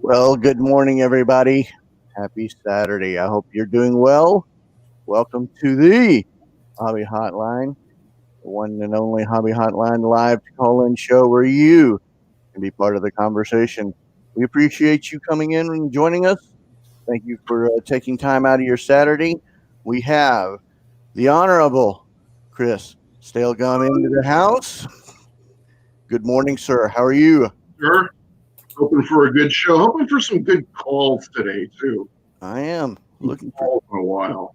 Well, good morning, everybody. Happy Saturday. I hope you're doing well. Welcome to the Hobby Hotline, the one and only Hobby Hotline live call in show where you can be part of the conversation. We appreciate you coming in and joining us. Thank you for taking time out of your Saturday. We have the Honorable Chris Stalegum into the house. Good morning, sir. How are you? Sure. Hoping for a good show. Hoping for some good calls today too. I am looking for Calls in a while.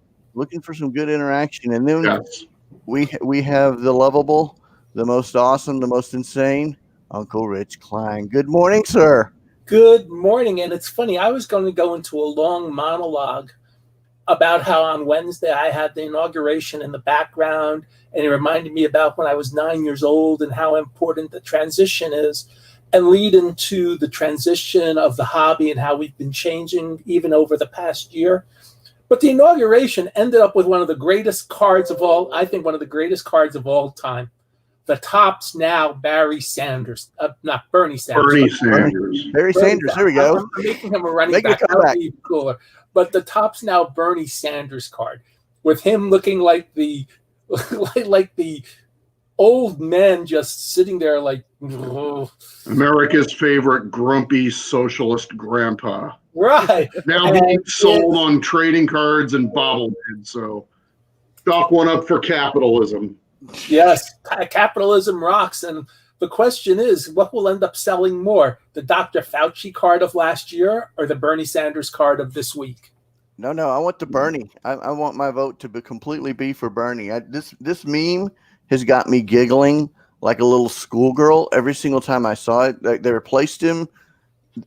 some good interaction, and then Yes. we have the lovable, the most awesome, the most insane Uncle Rich Klein. Good morning, sir. Good morning. And it's funny, I was going to go into a long monologue about how on Wednesday I had the inauguration in the background, and it reminded me about when I was 9 years old and how important the transition is, and lead into the transition of the hobby and how we've been changing even over the past year. But the inauguration ended up with one of the greatest cards of all, I think one of the greatest cards of all time. The Topps Now Barry Sanders, not Bernie Sanders. Bernie Sanders. Barry Sanders. There we go. I'm making him a running Make a back. That comeback. would be cooler. But the Topps Now Bernie Sanders card, with him looking like the like the old man just sitting there like, America's favorite grumpy socialist grandpa. right. Now being sold on trading cards and bobbleheads. So stock one up for capitalism. Yes, capitalism rocks. And the question is, what will end up selling more, the Dr. Fauci card of last year or the Bernie Sanders card of this week? No, I want the Bernie. I want my vote to completely be for Bernie. This meme has got me giggling like a little schoolgirl every single time I saw it. They replaced him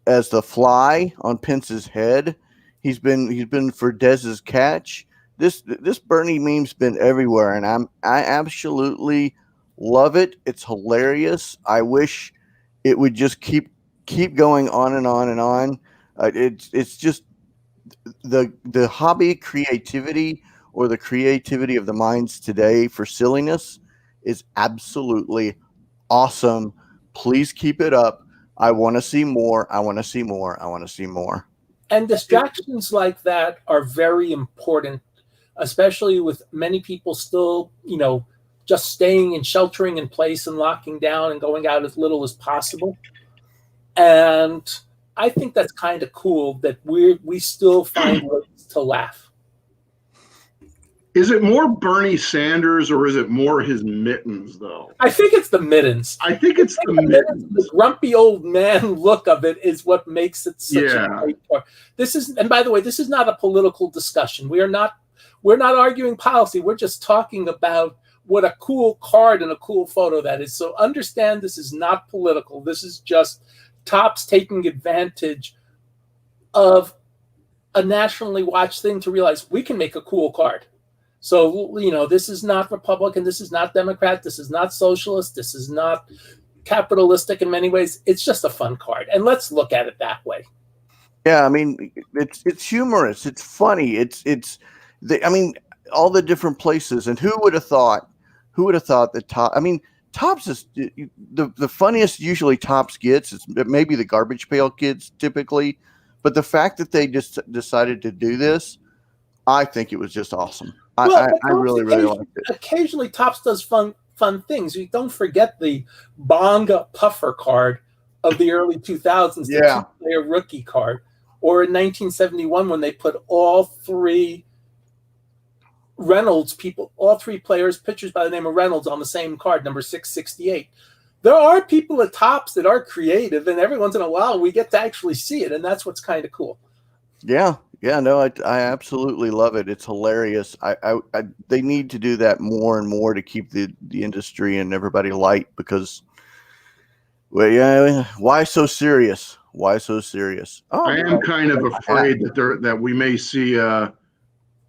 as the fly on Pence's head. He's been for Dez's catch. This Bernie meme's been everywhere, and I absolutely love it. It's hilarious. I wish it would just keep going on and on and on. It's just the hobby creativity, or the creativity of the minds today for silliness, is absolutely awesome. Please keep it up. I want to see more. I want to see more. I want to see more. And distractions like that are very important, especially with many people still, just staying and sheltering in place and locking down and going out as little as possible. And I think that's kind of cool that we still find ways to laugh. Is it more Bernie Sanders or is it more his mittens, though? I think it's the mittens. I think it's the mittens. The grumpy old man look of it is what makes it such a great part. And by the way, this is not a political discussion. We're not arguing policy. We're just talking about what a cool card and a cool photo that is. So understand, this is not political. This is just Topps taking advantage of a nationally watched thing to realize we can make a cool card. So, this is not Republican, this is not Democrat, this is not socialist, this is not capitalistic in many ways. It's just a fun card. And let's look at it that way. Yeah, I mean, it's humorous, it's funny, all the different places. And who would have thought that Topps is the funniest usually Topps gets. It's maybe the garbage pail kids typically, but the fact that they just decided to do this, I think it was just awesome. I really liked it. Occasionally Topps does fun things. You don't forget the Bonga Puffer card of the early 2000s, the two-player rookie card, or in 1971 when they put all three players, pitchers by the name of Reynolds on the same card, number 668. There are people at Topps that are creative, and every once in a while we get to actually see it, and that's what's kind of cool. Yeah, no, I absolutely love it. It's hilarious. They need to do that more and more to keep the industry and everybody light, because, why so serious? Why so serious? I am kind of afraid that we may see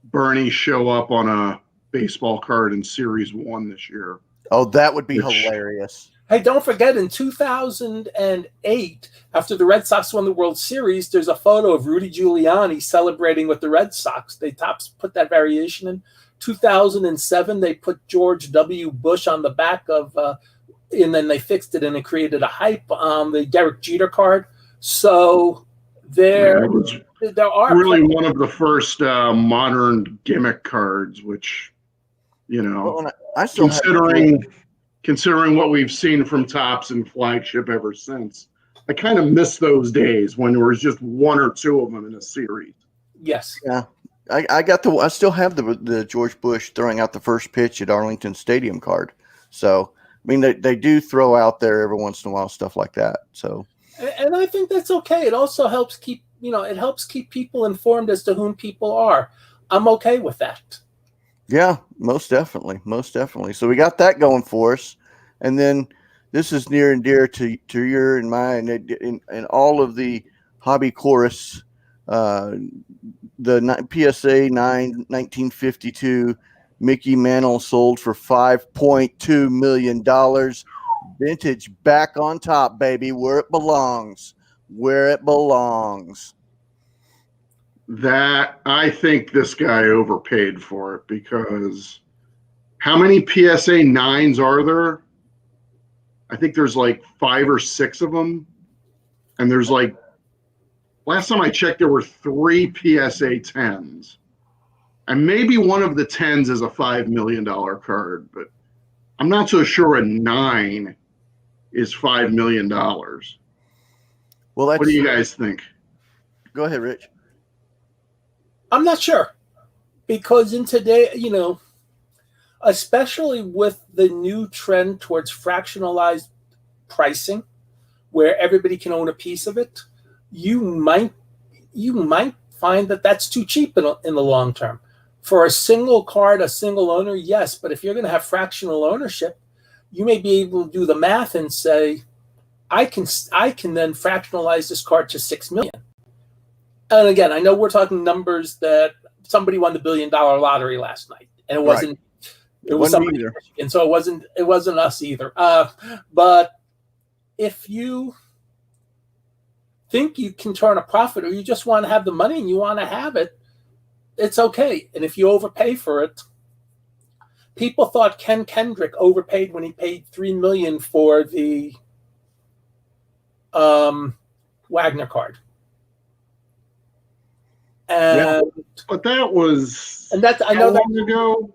Bernie show up on a baseball card in Series 1 this year. Oh, that would be hilarious. Hey, don't forget, in 2008, after the Red Sox won the World Series, there's a photo of Rudy Giuliani celebrating with the Red Sox. Topps put that variation in. 2007, they put George W. Bush on the back of, and then they fixed it and it created a hype on the Derek Jeter card. So There, it was there are really one of the first modern gimmick cards, which, you know, Well, and I still have considering what we've seen from Topps and Flagship ever since, I kind of miss those days when there was just one or two of them in a series. yes. Yeah, I still have the George Bush throwing out the first pitch at Arlington Stadium card. So I mean, they do throw out there every once in a while stuff like that. So, And I think that's okay. It also helps keep people informed as to whom people are. I'm okay with that. yeah, most definitely, most definitely. So we got that going for us, and then this is near and dear to your and mine, and all of the hobby chorus. The PSA 1952 Mickey Mantle sold for $5.2 million. Vintage back on top, baby, where it belongs. Where it belongs. That, I think this guy overpaid for it, because how many PSA 9s are there? I think there's like 5 or 6 of them. And there's like, last time I checked, there were 3 PSA 10s. And maybe one of the 10s is a $5 million card, but I'm not so sure a 9 is $5 million. Well, what do you guys think? Go ahead, Rich. I'm not sure, because in today, especially with the new trend towards fractionalized pricing, where everybody can own a piece of it, you might find that that's too cheap in the long term. For a single card, a single owner, yes, but if you're going to have fractional ownership, you may be able to do the math and say, I can then fractionalize this card to $6 million. And again, I know we're talking numbers that somebody won the $1 billion lottery last night, and it wasn't. Right. It was somebody, and so it wasn't us either. But if you think you can turn a profit, or you just want to have the money and you want to have it, it's okay. And if you overpay for it, people thought Ken Kendrick overpaid when he paid $3 million for the Wagner card. And but that was I know how long ago?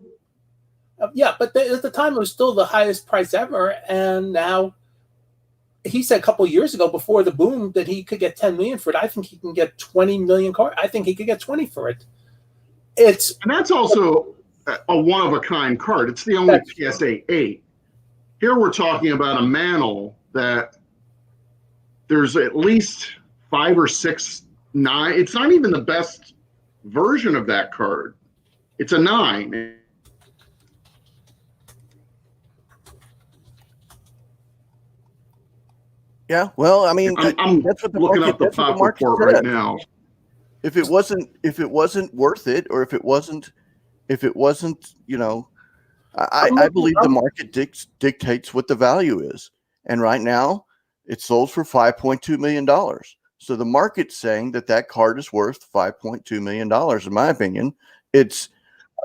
Yeah, but at the time it was still the highest price ever, and now he said a couple of years ago, before the boom, that he could get $10 million for it. I think he can get 20 million card. I think he could get 20 for it. And that's also a one of a kind card. It's the only PSA 8. Here we're talking about a Mantle that there's at least 5 or 6 9. It's not even the best version of that card. It's a 9. Yeah, well, I mean, I'm that's what the looking market, up the pop report right now. If it wasn't worth it, or if it wasn't, I believe the market dictates what the value is, and right now it's sold for $5.2 million. So the market's saying that card is worth $5.2 million. In my opinion, it's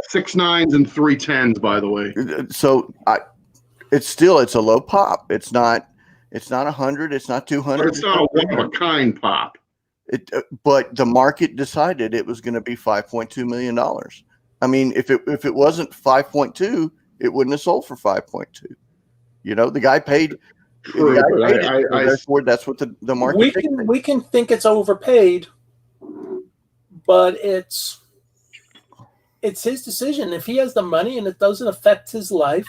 6 9s and 3 10s, by the way. So it's a low pop. It's not 100. It's not 200. But it's not a one of a kind pop. But the market decided it was going to be $5.2 million. I mean, if it wasn't 5.2, it wouldn't have sold for 5.2. The guy paid. True, therefore, that's what the market. We can think it's overpaid, but it's his decision. If he has the money and it doesn't affect his life,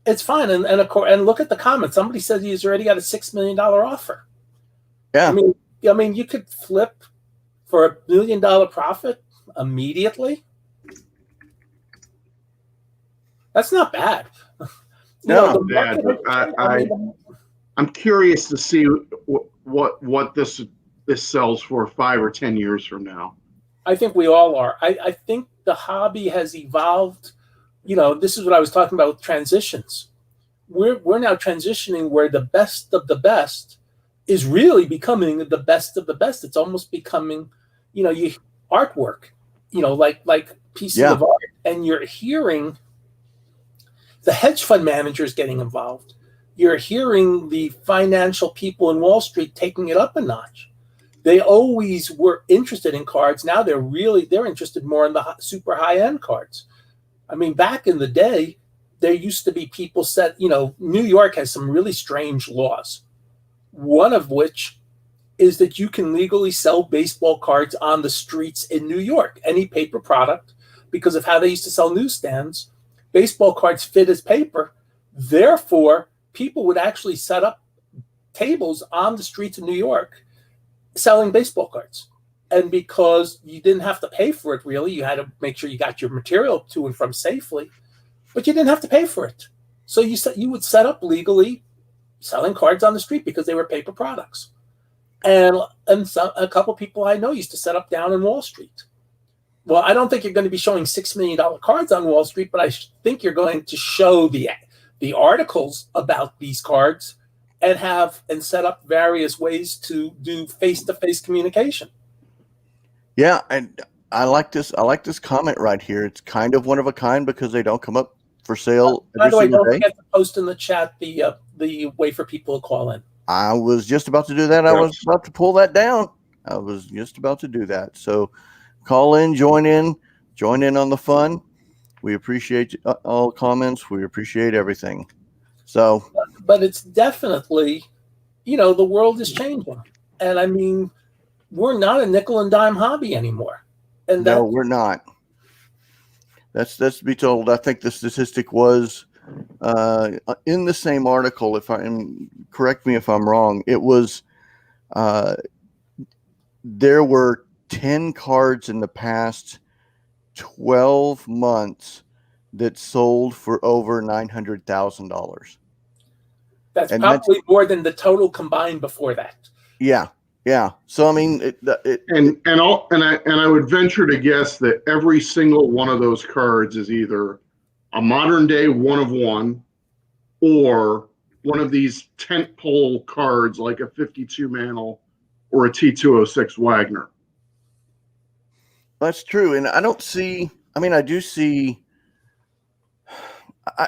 it's fine. And look at the comments. Somebody said he's already got a $6 million offer. Yeah, I mean, you could flip for $1 million profit immediately. That's not bad. No, bad. I'm curious to see what this sells for 5 or 10 years from now. I think we all are. I think the hobby has evolved. This is what I was talking about with transitions. We're now transitioning where the best of the best is really becoming the best of the best. It's almost becoming, artwork, like pieces of art, and you're hearing the hedge fund managers getting involved. you're hearing the financial people in Wall Street taking it up a notch. They always were interested in cards. Now they're interested more in the super high-end cards. I mean, back in the day, there used to be people New York has some really strange laws. One of which is that you can legally sell baseball cards on the streets in New York, any paper product, because of how they used to sell newsstands. Baseball cards fit as paper. Therefore, people would actually set up tables on the streets of New York selling baseball cards. And because you didn't have to pay for it, really, you had to make sure you got your material to and from safely, but you didn't have to pay for it. So you would set up legally selling cards on the street because they were paper products. And a couple people I know used to set up down in Wall Street. Well, I don't think you're going to be showing $6 million cards on Wall Street, but I think you're going to show the articles about these cards and set up various ways to do face-to-face communication. Yeah, and I like this comment right here. It's kind of one of a kind because they don't come up for sale By the way, every single don't day. forget to post in the chat the way for people to call in. I was just about to do that. I was about to pull that down. I was just about to do that. So call in, join in on the fun. We appreciate all comments. We appreciate everything. So, but it's definitely, the world is changing. And I mean, we're not a nickel and dime hobby anymore. And no, we're not. That's to be told. I think the statistic was in the same article. Correct me if I'm wrong. It was there were 10 cards in the past 12 months that sold for over $900,000. That's probably more than the total combined before that. Yeah. So I mean, I would venture to guess that every single one of those cards is either a modern day one of one, or one of these tentpole cards like a 52 Mantle or a T206 Wagner. That's true, and I don't see. I mean, I do see.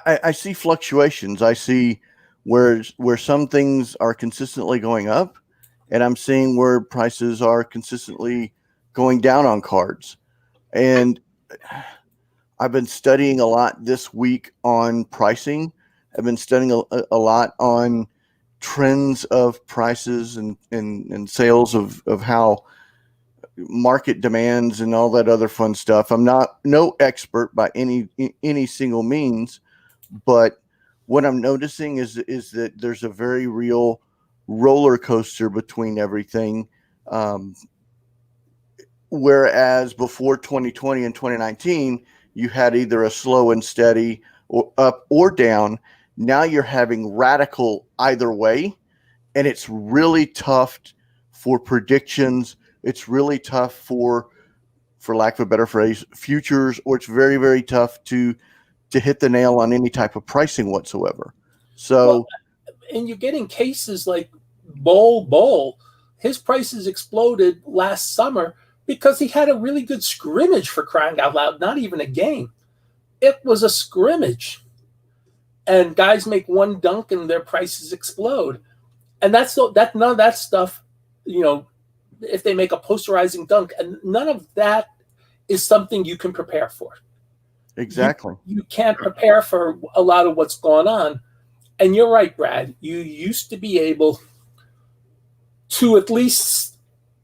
I see fluctuations. I see where some things are consistently going up, and I'm seeing where prices are consistently going down on cards. And I've been studying a lot this week on pricing. I've been studying a lot on trends of prices and sales of how market demands and all that other fun stuff. I'm no expert by any single means, but what I'm noticing is that there's a very real roller coaster between everything. Whereas before 2020 and 2019, you had either a slow and steady or up or down. Now you're having radical either way, and it's really tough for predictions. It's really tough for lack of a better phrase, futures, or it's very, very tough to hit the nail on any type of pricing whatsoever. So, and you're getting cases like Bull. His prices exploded last summer because he had a really good scrimmage, for crying out loud, not even a game. It was a scrimmage. And guys make one dunk and their prices explode. And none of that stuff, if they make a posterizing dunk, and none of that is something you can prepare for. Exactly. You can't prepare for a lot of what's going on. And you're right, Brad. You used to be able to at least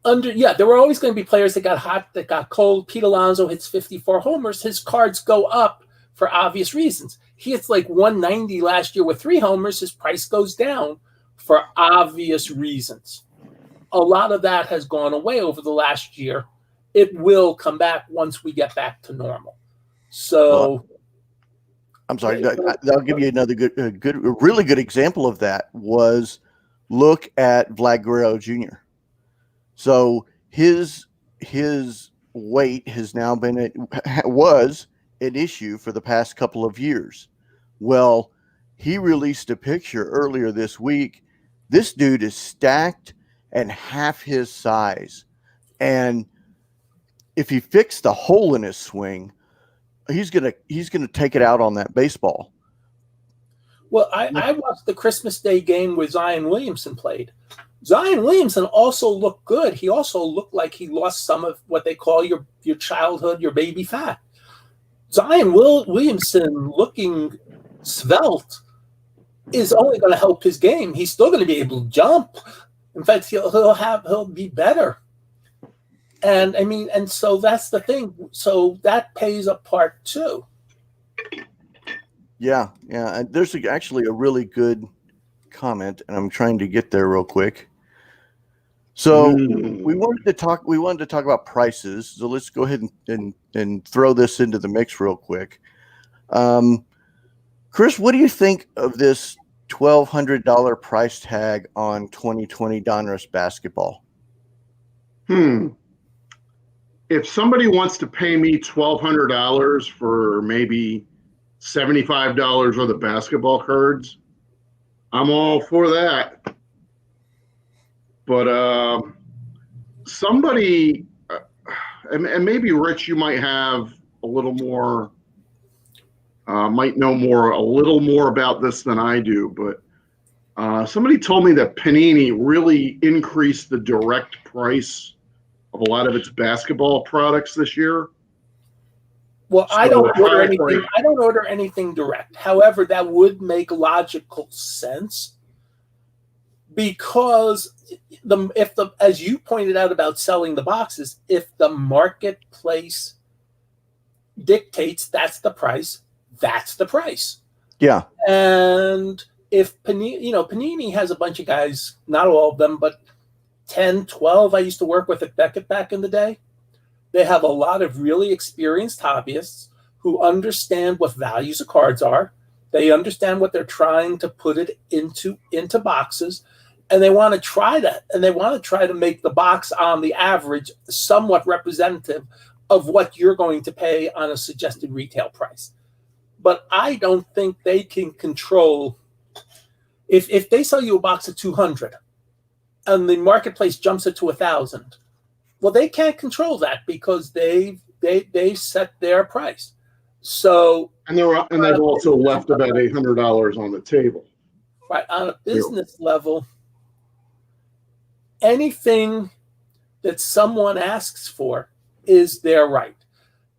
there were always going to be players that got hot, that got cold. Pete Alonso hits 54 homers. His cards go up for obvious reasons. He hits like 190 last year with 3 homers. His price goes down for obvious reasons. A lot of that has gone away over the last year. It will come back once we get back to normal. So, I'm sorry. I'll give you another really good example of that. Was look at Vlad Guerrero Jr. So his weight has now was an issue for the past couple of years. Well, he released a picture earlier this week. This dude is stacked and half his size. And if he fixed the hole in his swing, he's gonna take it out on that baseball. Well, I watched the Christmas Day game where Zion Williamson played. Zion Williamson also looked good. He also looked like he lost some of what they call your childhood, your baby fat. Zion Williamson looking svelte is only going to help his game. He's still going to be able to jump. In fact, he'll be better. And I mean, and so that's the thing. So that pays a part too. Yeah. And there's actually a really good comment, and I'm trying to get there real quick. So we wanted to talk about prices. So let's go ahead and throw this into the mix real quick. Chris, what do you think of this $1,200 price tag on 2020 Donruss basketball? If somebody wants to pay me $1,200 for maybe $75 worth of basketball cards, I'm all for that. But somebody, and maybe Rich, you might have a little more, might know a little more about this than I do, but somebody told me that Panini really increased the direct price of a lot of its basketball products this year. Well, I don't order anything direct. However, that would make logical sense because as you pointed out about selling the boxes, if the marketplace dictates that's the price, that's the price. Yeah. And if Panini has a bunch of guys, not all of them, but 10, 12 I used to work with at Beckett back in the day. They have a lot of really experienced hobbyists who understand what values of cards are. They understand what they're trying to put it into boxes, and they want to try that. And they want to try to make the box on the average somewhat representative of what you're going to pay on a suggested retail price. But I don't think they can control if they sell you a box at $200 and the marketplace jumps it to $1,000. Well, they can't control that because they set their price. So they've also left about $800 on the table. Right, on a business level, anything that someone asks for is their right,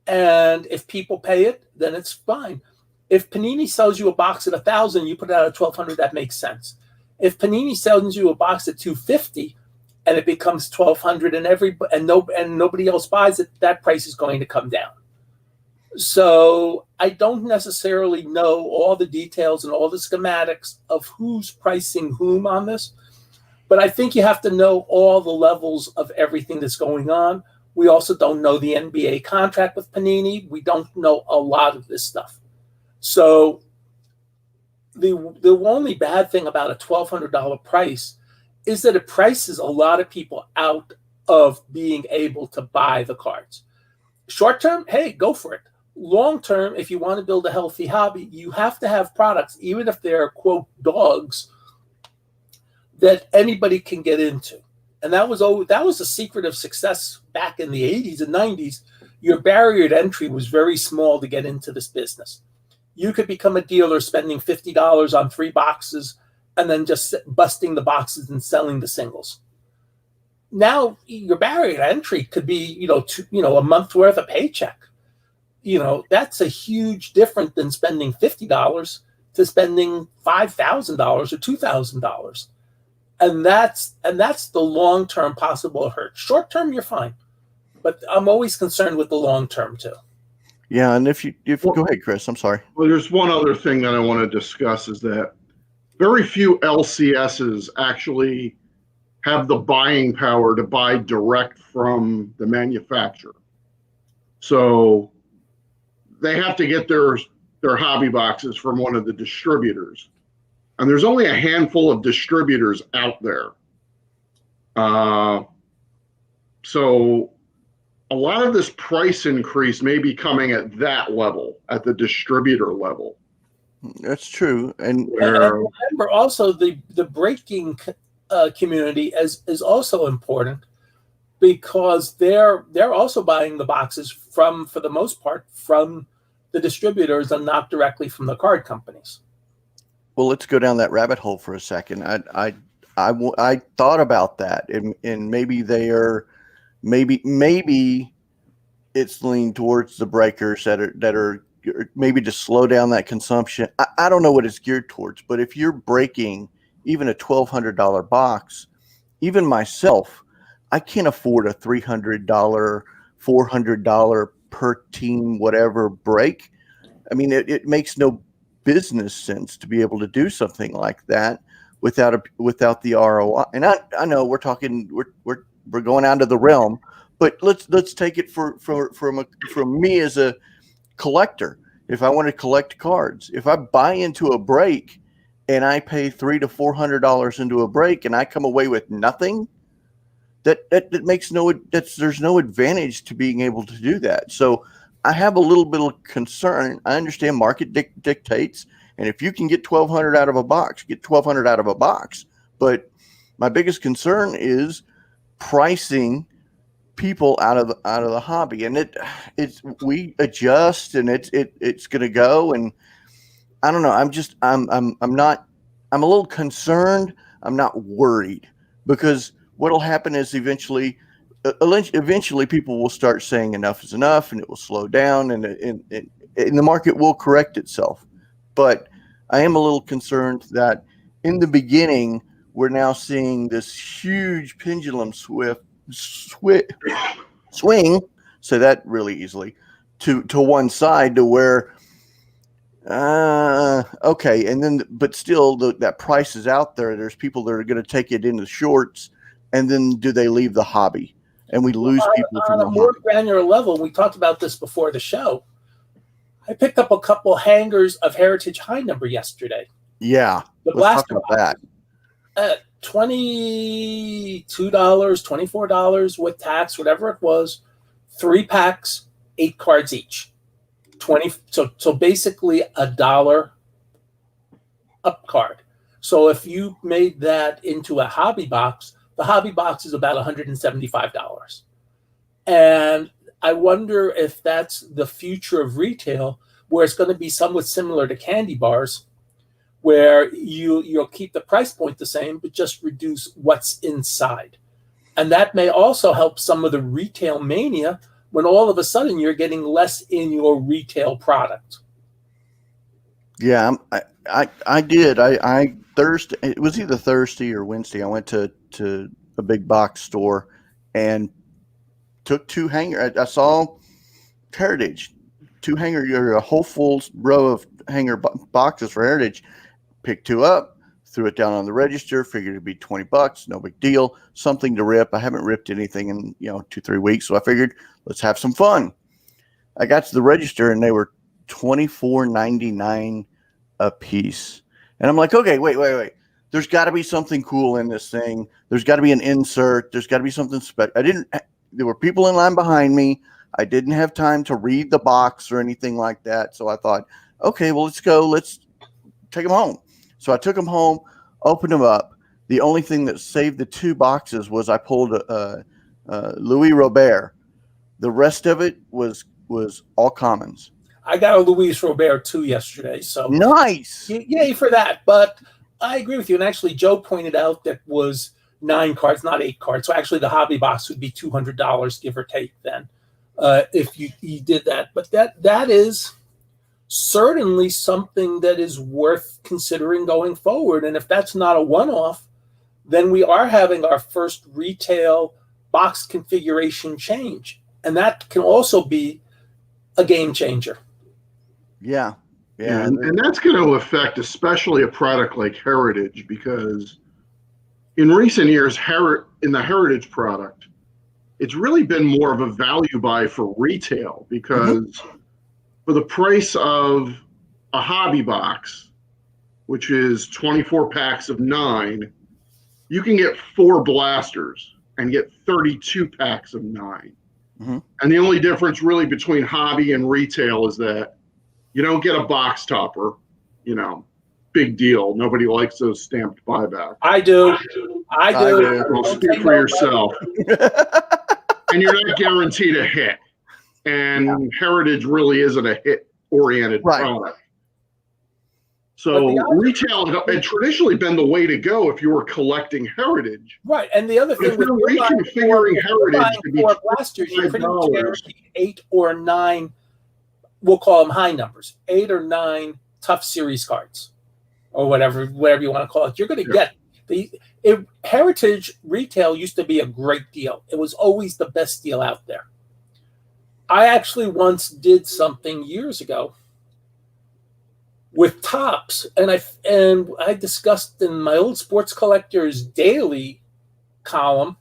and if people pay it, then it's fine. If Panini sells you a box at $1,000, you put it out at $1,200. That makes sense. If Panini sells you a box at $250. And it becomes $1,200, and nobody else buys it, that price is going to come down. So I don't necessarily know all the details and all the schematics of who's pricing whom on this, but I think you have to know all the levels of everything that's going on. We also don't know the NBA contract with Panini. We don't know a lot of this stuff. So the only bad thing about a $1,200 price is that it prices a lot of people out of being able to buy the cards. Short term, hey, go for it. Long term, if you want to build a healthy hobby, you have to have products, even if they're, quote, dogs, that anybody can get into. And that was the secret of success back in the 80s and 90s. Your barrier to entry was very small to get into this business. You could become a dealer spending $50 on 3 boxes and then just busting the boxes and selling the singles. Now your barrier to entry could be, a month's worth of paycheck. That's a huge difference than spending $50 to spending $5,000 or $2,000. And that's the long-term possible hurt. Short-term, you're fine. But I'm always concerned with the long-term too. Yeah. And if you go ahead, Chris, I'm sorry. Well, there's one other thing that I want to discuss is that very few LCSs actually have the buying power to buy direct from the manufacturer. So they have to get their hobby boxes from one of the distributors. And there's only a handful of distributors out there. So a lot of this price increase may be coming at that level, at the distributor level. That's true. And remember also the breaking community is also important because they're also buying the boxes for the most part, from the distributors and not directly from the card companies. Well, let's go down that rabbit hole for a second. I thought about that, and maybe they are, maybe it's leaned towards the breakers that are maybe to slow down that consumption. I don't know what it's geared towards, but if you're breaking even a $1,200 box, even myself, I can't afford a $300, $400 per team, whatever break. I mean, it makes no business sense to be able to do something like that without the ROI. And I know we're going out of the realm, but let's take it from me as a collector. If I want to collect cards, if I buy into a break and I pay $300 to $400 into a break and I come away with nothing, that makes there's no advantage to being able to do that. So I have a little bit of concern. I understand market dictates, and if you can get 1,200 out of a box, get 1,200 out of a box. But my biggest concern is pricing people out of the hobby, and we adjust, and it's going to go. And I don't know. I'm a little concerned. I'm not worried, because what'll happen is eventually people will start saying enough is enough, and it will slow down, and the market will correct itself. But I am a little concerned that in the beginning, we're now seeing this huge pendulum swing, say that really easily, to one side, to where okay, and then but still that price is out there. There's people that are going to take it into shorts, and then do they leave the hobby, and we lose people from on a more granular level. We talked about this before the show. I picked up a couple hangers of Heritage High Number yesterday. Yeah, the let's talk about that. $22, $24 with tax, whatever it was. 3 packs, 8 cards each. 20. So basically $1 a card. So if you made that into a hobby box, the hobby box is about $175. And I wonder if that's the future of retail, where it's going to be somewhat similar to candy bars, where you'll keep the price point the same, but just reduce what's inside. And that may also help some of the retail mania, when all of a sudden you're getting less in your retail product. Yeah, I did. I Thursday, it was either Thursday or Wednesday, I went to a big box store and took 2 hanger. I saw Heritage, 2 hanger, a whole full row of hanger boxes for Heritage. Picked 2 up, threw it down on the register, figured it'd be $20, no big deal, something to rip. I haven't ripped anything in 2-3 weeks, so I figured let's have some fun. I got to the register and they were $24.99 a piece, and I'm like, okay, wait. There's got to be something cool in this thing. There's got to be an insert. There's got to be something special. There were people in line behind me. I didn't have time to read the box or anything like that. So I thought, okay, well, let's go. Let's take them home. So I took them home, opened them up. The only thing that saved the 2 boxes was I pulled Louis Robert. The rest of it was all commons. I got a Louis Robert too yesterday. So nice. Yay for that. But I agree with you. And actually, Joe pointed out that was 9 cards, not 8 cards. So actually, the hobby box would be $200, give or take, then, if you did that. But that is certainly something that is worth considering going forward. And if that's not a one-off, then we are having our first retail box configuration change. And that can also be a game changer. Yeah. And that's going to affect especially a product like Heritage, because in recent years, in the Heritage product, it's really been more of a value buy for retail, because for the price of a hobby box, which is 24 packs of 9, you can get 4 blasters and get 32 packs of 9. And the only difference really between hobby and retail is that you don't get a box topper, big deal. Nobody likes those stamped buybacks. I do. Well, speak for yourself. And you're not guaranteed a hit. And Heritage really isn't a hit-oriented product. So retail had traditionally been the way to go if you were collecting heritage. Right, and the other thing with reconfiguring heritage to be blasters, you're pretty much guaranteed 8 or 9. We'll call them high numbers, 8 or 9 tough series cards, or whatever you want to call it. You're going to get heritage retail used to be a great deal. It was always the best deal out there. I actually once did something years ago with Topps, and I discussed in my old Sports Collectors Daily column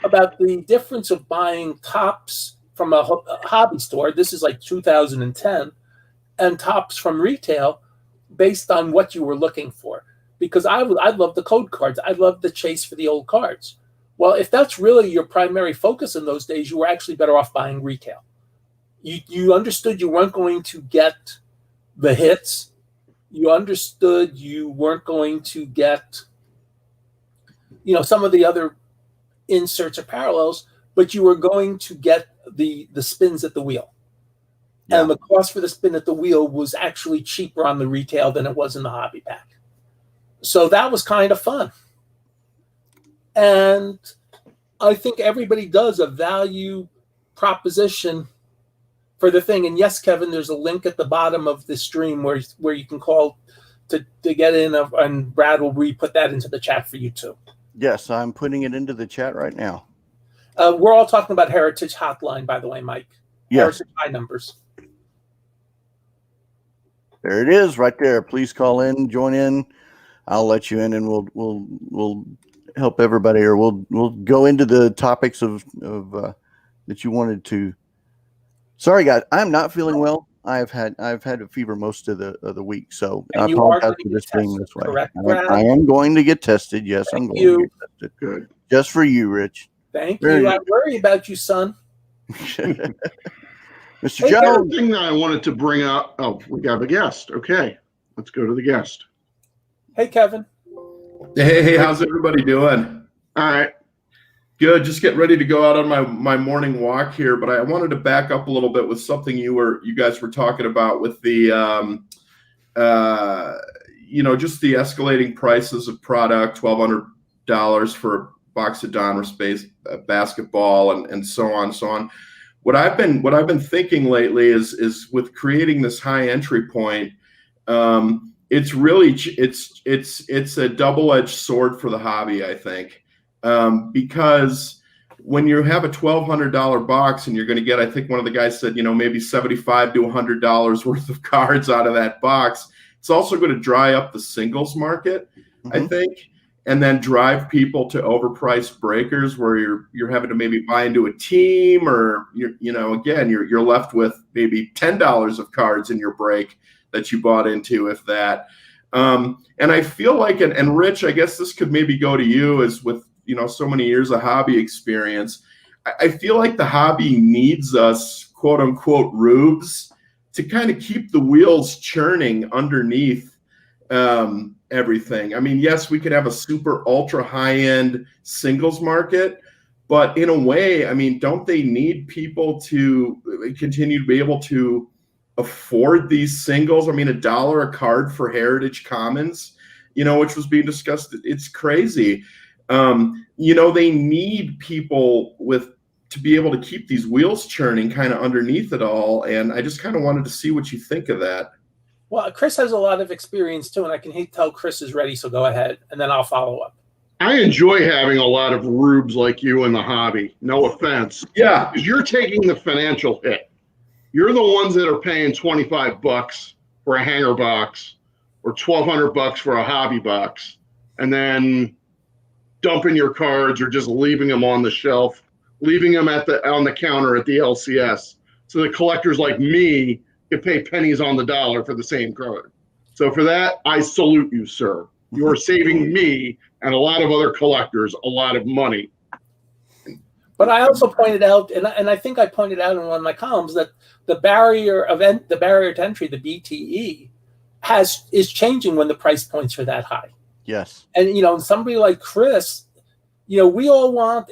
about the difference of buying Topps from a hobby store. This is like 2010, and Topps from retail, based on what you were looking for. Because I love the code cards, I love the chase for the old cards. Well, if that's really your primary focus in those days, you were actually better off buying retail. You understood you weren't going to get the hits. You understood you weren't going to get, some of the other inserts or parallels, but you were going to get the spins at the wheel. Yeah. And the cost for the spin at the wheel was actually cheaper on the retail than it was in the hobby pack. So that was kind of fun. And I think everybody does a value proposition for the thing. And yes, Kevin, there's a link at the bottom of the stream where you can call to get in, and Brad will put that into the chat for you too. Yes, I'm putting it into the chat right now. We're all talking about Heritage Hotline, by the way, Mike. Yes. Heritage high numbers. There it is, right there. Please call in, join in. I'll let you in, and we'll help everybody, or we'll go into the topics of that you wanted to. Sorry, guys, I'm not feeling well. I've had a fever most of the week, so I apologize for this being this way. Correct, I am going to get tested. Yes, I'm going to get tested. Good. Just for you, Rich. Thank you. I worry about you, son. Mr. Hey, Jones. another thing that I wanted to bring up. Oh, we got a guest. Okay, let's go to the guest. Hey, Kevin. Hey, how's everybody doing? All right. Good. Just getting ready to go out on my morning walk here, but I wanted to back up a little bit with something you guys were talking about with the just the escalating prices of product, $1,200 for a box of Donruss space basketball and so on and so on. What I've been thinking lately is with creating this high entry point, it's really it's a double-edged sword for the hobby, I think. Because when you have a $1,200 box and you're going to get, I think one of the guys said, maybe $75 to $100 worth of cards out of that box, it's also going to dry up the singles market, I think, and then drive people to overpriced breakers where you're having to maybe buy into a team, or you're left with maybe $10 of cards in your break that you bought into, if that. And I feel like, and Rich, I guess this could maybe go to you, as with so many years of hobby experience, I feel like the hobby needs us, quote unquote, rubes to kind of keep the wheels churning underneath everything. I mean, yes, we could have a super ultra high end singles market, but in a way, I mean, don't they need people to continue to be able to afford these singles? I mean, $1 a card for Heritage Commons, which was being discussed. It's crazy. They need people to be able to keep these wheels churning kind of underneath it all. And I just kind of wanted to see what you think of that. Well, Chris has a lot of experience too, and I can tell Chris is ready. So go ahead, and then I'll follow up. I enjoy having a lot of rubes like you in the hobby. No offense. Yeah. Because you're taking the financial hit. You're the ones that are paying $25 for a hanger box or $1,200 for a hobby box, and then dumping your cards or just leaving them on the shelf, leaving them on the counter at the LCS. So the collectors like me can pay pennies on the dollar for the same card. So for that, I salute you, sir. You are saving me and a lot of other collectors a lot of money. But I also pointed out, and I think I pointed out in one of my columns, that the barrier to entry, the BTE, is changing when the price points are that high. Yes. And somebody like Chris, we all want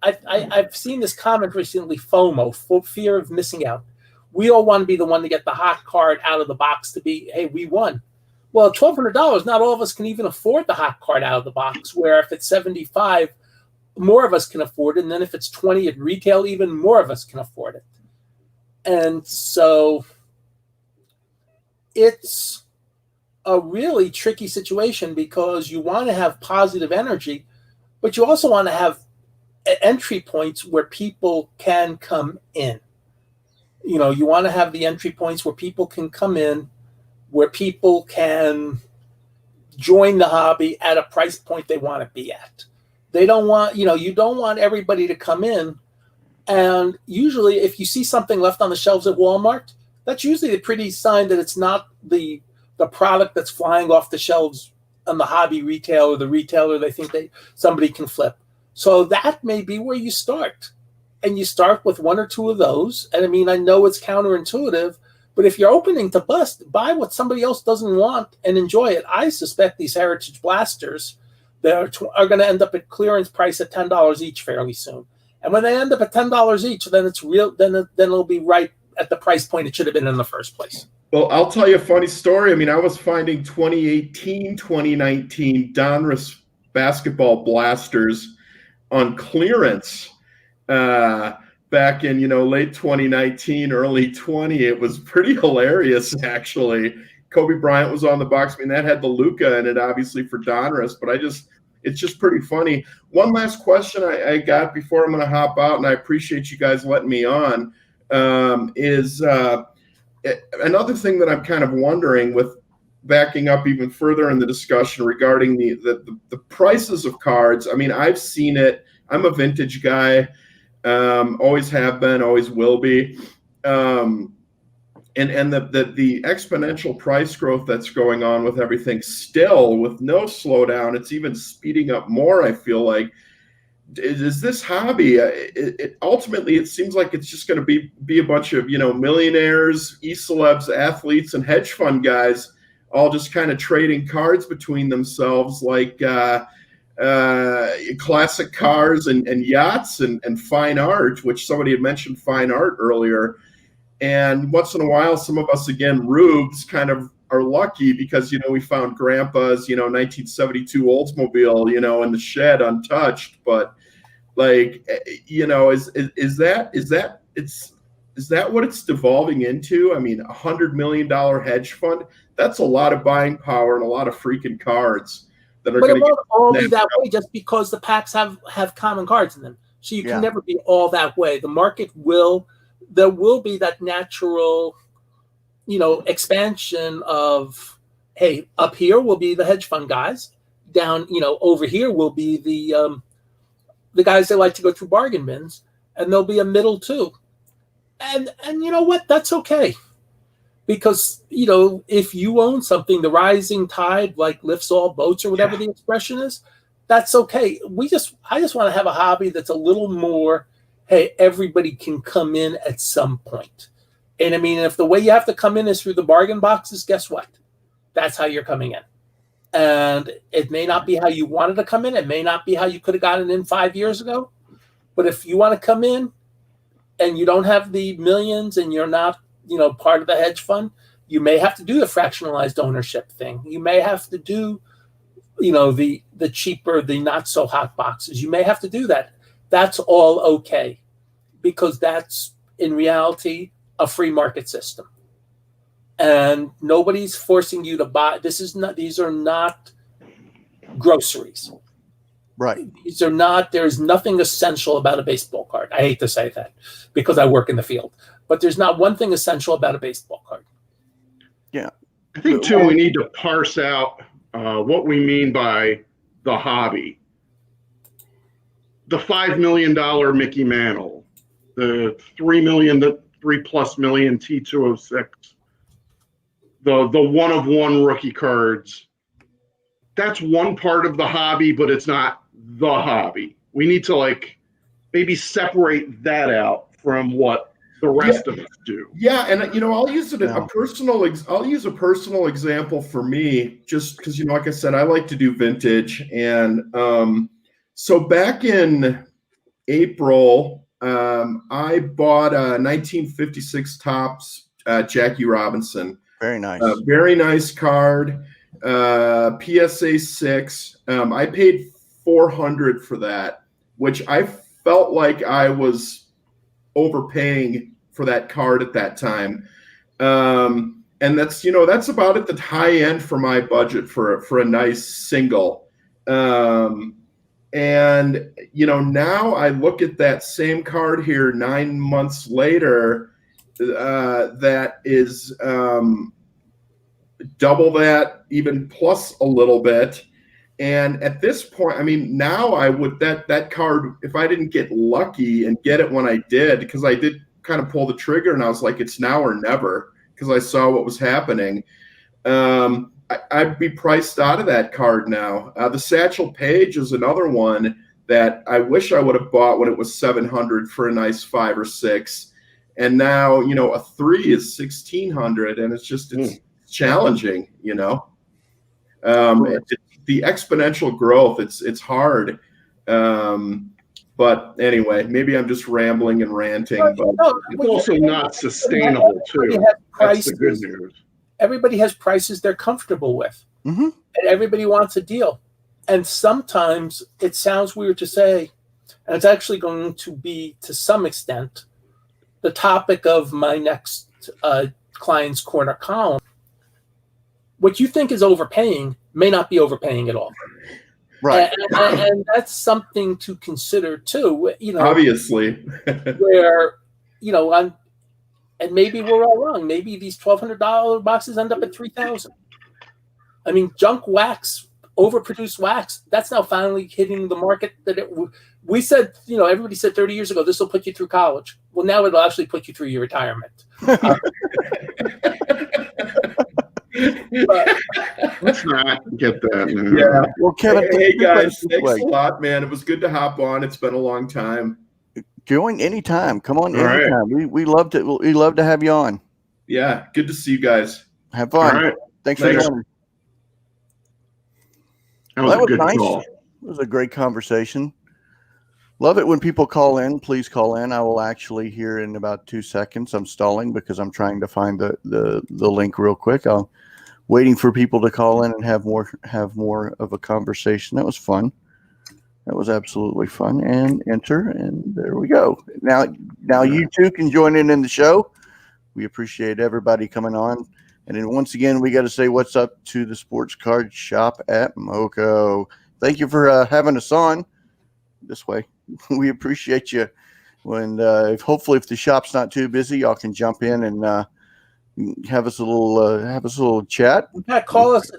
I've seen this comment recently, FOMO, fear of missing out. We all want to be the one to get the hot card out of the box to be, hey, we won. Well, $1,200, not all of us can even afford the hot card out of the box, where if it's 75, more of us can afford it. And then if it's 20 at retail, even more of us can afford it. And so it's a really tricky situation because you want to have positive energy, but you also want to have entry points where people can come in. You know, you want to have the entry points where people can come in, where people can join the hobby at a price point they want to be at. They don't want, you know, you don't want everybody to come in. And usually if you see something left on the shelves at Walmart, that's usually a pretty sign that it's not the product that's flying off the shelves on the hobby retail or the retailer they think somebody can flip. So that may be where you start. And you start with one or two of those. And I mean, I know it's counterintuitive, but if you're opening to bust, buy what somebody else doesn't want and enjoy it. I suspect these Heritage Blasters that are going to end up at clearance price at $10 each fairly soon. And when they end up at $10 each, then it's real. Then it'll be right at the price point it should have been in the first place. Well, I'll tell you a funny story. I mean, I was finding 2018, 2019 Donruss basketball blasters on clearance back in, late 2019, early 20. It was pretty hilarious, actually. Kobe Bryant was on the box. I mean, that had the Luka in it, obviously, for Donruss, but it's just pretty funny. One last question I got before I'm going to hop out, and I appreciate you guys letting me on, is another thing that I'm kind of wondering, with backing up even further in the discussion regarding the prices of cards. I mean, I've seen it. I'm a vintage guy, always have been, always will be. And the exponential price growth that's going on with everything still, with no slowdown, it's even speeding up more, I feel like. Is this hobby, ultimately, it seems like it's just going to be a bunch of, millionaires, e-celebs, athletes, and hedge fund guys all just kind of trading cards between themselves, like classic cars and yachts and fine art, which somebody had mentioned fine art earlier. And once in a while, some of us, again, rubes, kind of are lucky because, we found Grandpa's, 1972 Oldsmobile, in the shed untouched. But like, is that what it's devolving into? I mean, $100 million hedge fund, that's a lot of buying power and a lot of freaking cards that are going to get all be that way just because the packs have common cards in them. So you can never be all that way. The market there will be that natural, expansion of, hey, up here will be the hedge fund guys, down, over here will be the guys that like to go through bargain bins, and there'll be a middle too. And you know what? That's okay. Because, if you own something, the rising tide like lifts all boats or whatever the expression is, that's okay. I just want to have a hobby that's a little more, hey, everybody can come in at some point. And I mean, if the way you have to come in is through the bargain boxes, guess what? That's how you're coming in. And it may not be how you wanted to come in. It may not be how you could have gotten in 5 years ago. But if you want to come in and you don't have the millions and you're not, part of the hedge fund, you may have to do the fractionalized ownership thing. You may have to do, the cheaper, the not so hot boxes. You may have to do that. That's all okay, because that's in reality a free market system, and nobody's forcing you to buy. These are not groceries, right? There's nothing essential about a baseball card. I hate to say that because I work in the field, but there's not one thing essential about a baseball card. Yeah, I think too we need to parse out what we mean by the hobby. The $5 million Mickey Mantle, the $3 million, the $3+ million T206, the one-of-one rookie cards. That's one part of the hobby, but it's not the hobby. We need to maybe separate that out from what the rest of us do. Yeah, and I'll use I'll use a personal example for me, just because like I said, I like to do vintage, and so back in April, I bought a 1956 Topps Jackie Robinson. Very nice. Very nice card. PSA 6. I paid $400 for that, which I felt like I was overpaying for that card at that time. And that's about at the high end for my budget for a nice single. And now I look at that same card here 9 months later, that is double that, even plus a little bit. And at this point, I mean, now I would that card, if I didn't get lucky and get it when I did, because I did kind of pull the trigger and I was like, it's now or never, because I saw what was happening. I'd be priced out of that card now. The Satchel Paige is another one that I wish I would have bought when it was $700 for a nice 5 or 6. And now, a 3 is $1,600, and it's challenging, the exponential growth. It's hard. But anyway, maybe I'm just rambling and ranting. But it's also not sustainable too. That's the good news. Everybody has prices they're comfortable with, and everybody wants a deal. And sometimes it sounds weird to say, and it's actually going to be, to some extent, the topic of my next Client's Corner column. What you think is overpaying may not be overpaying at all. Right. And that's something to consider too. Obviously. where, and maybe we're all wrong. Maybe these $1,200 boxes end up at $3,000. I mean, junk wax, overproduced wax, that's now finally hitting the market that we said, everybody said 30 years ago, this will put you through college. Well, now it'll actually put you through your retirement. Let's not get that. Yeah. Well, Kevin, hey guys, thanks a lot, man. It was good to hop on. It's been a long time. Join anytime. Come on All anytime. right. We love to have you on. Yeah, good to see you guys. Have fun. All right. Thanks for joining. That was a good nice. call. It was a great conversation. Love it when people call in. Please call in. I will actually here in about 2 seconds. I'm stalling because I'm trying to find the link real quick. I'm waiting for people to call in and have more of a conversation. That was fun. That was absolutely fun. And enter, and there we go. Now you too can join in the show. We appreciate everybody coming on. And then once again, we got to say what's up to the sports card shop at MoCo. Thank you for having us on this way. We appreciate you. And hopefully if the shop's not too busy, y'all can jump in and have us a little chat. Pat, call us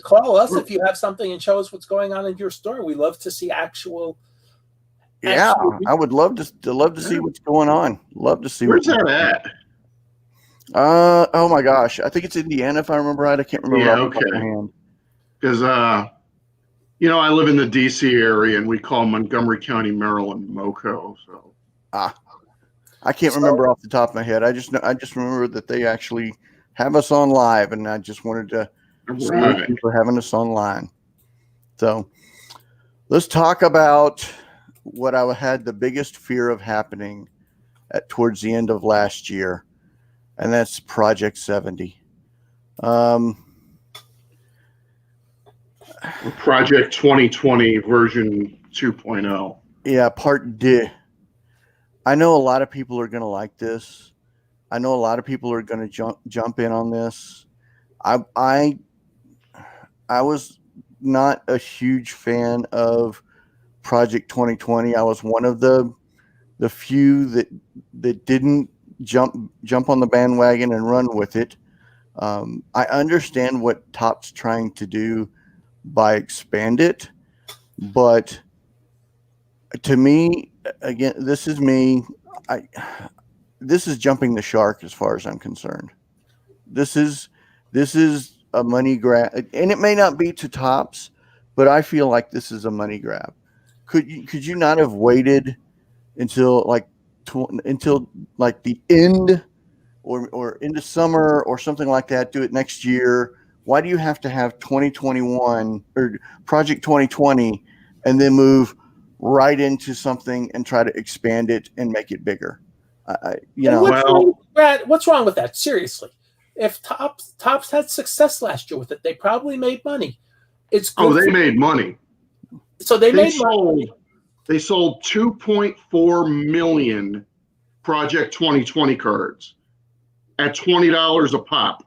if you have something and show us what's going on in your store. We love to see actual. Yeah, I would love to see what's going on. Love to see. Where's that at? Oh my gosh, I think it's Indiana if I remember right. I can't remember. Yeah, okay. Because I live in the DC area and we call Montgomery County, Maryland, MoCo. So I can't remember off the top of my head. I just remember that they actually have us on live, and I just wanted to thank you for having us online. So let's talk about what I had the biggest fear of happening towards the end of last year, and that's Project 70. Project 2020 version 2.0. Yeah, part D. I know a lot of people are going to like this. I know a lot of people are going to jump in on this. I was not a huge fan of Project 2020. I was one of the few that didn't jump on the bandwagon and run with it. I understand what Topps trying to do by expand it, but to me, again, this is me. This is jumping the shark as far as I'm concerned. This is a money grab, and it may not be to Topps, but I feel like this is a money grab. Could you not have waited until the end or into summer or something like that? Do it next year. Why do you have to have 2021 or Project 2020 and then move right into something and try to expand it and make it bigger? What's wrong with that? Seriously, if Topps had success last year with it, they probably made money. It's Oh, good. they made money. So they made money. They sold 2.4 million Project 2020 cards at $20 a pop.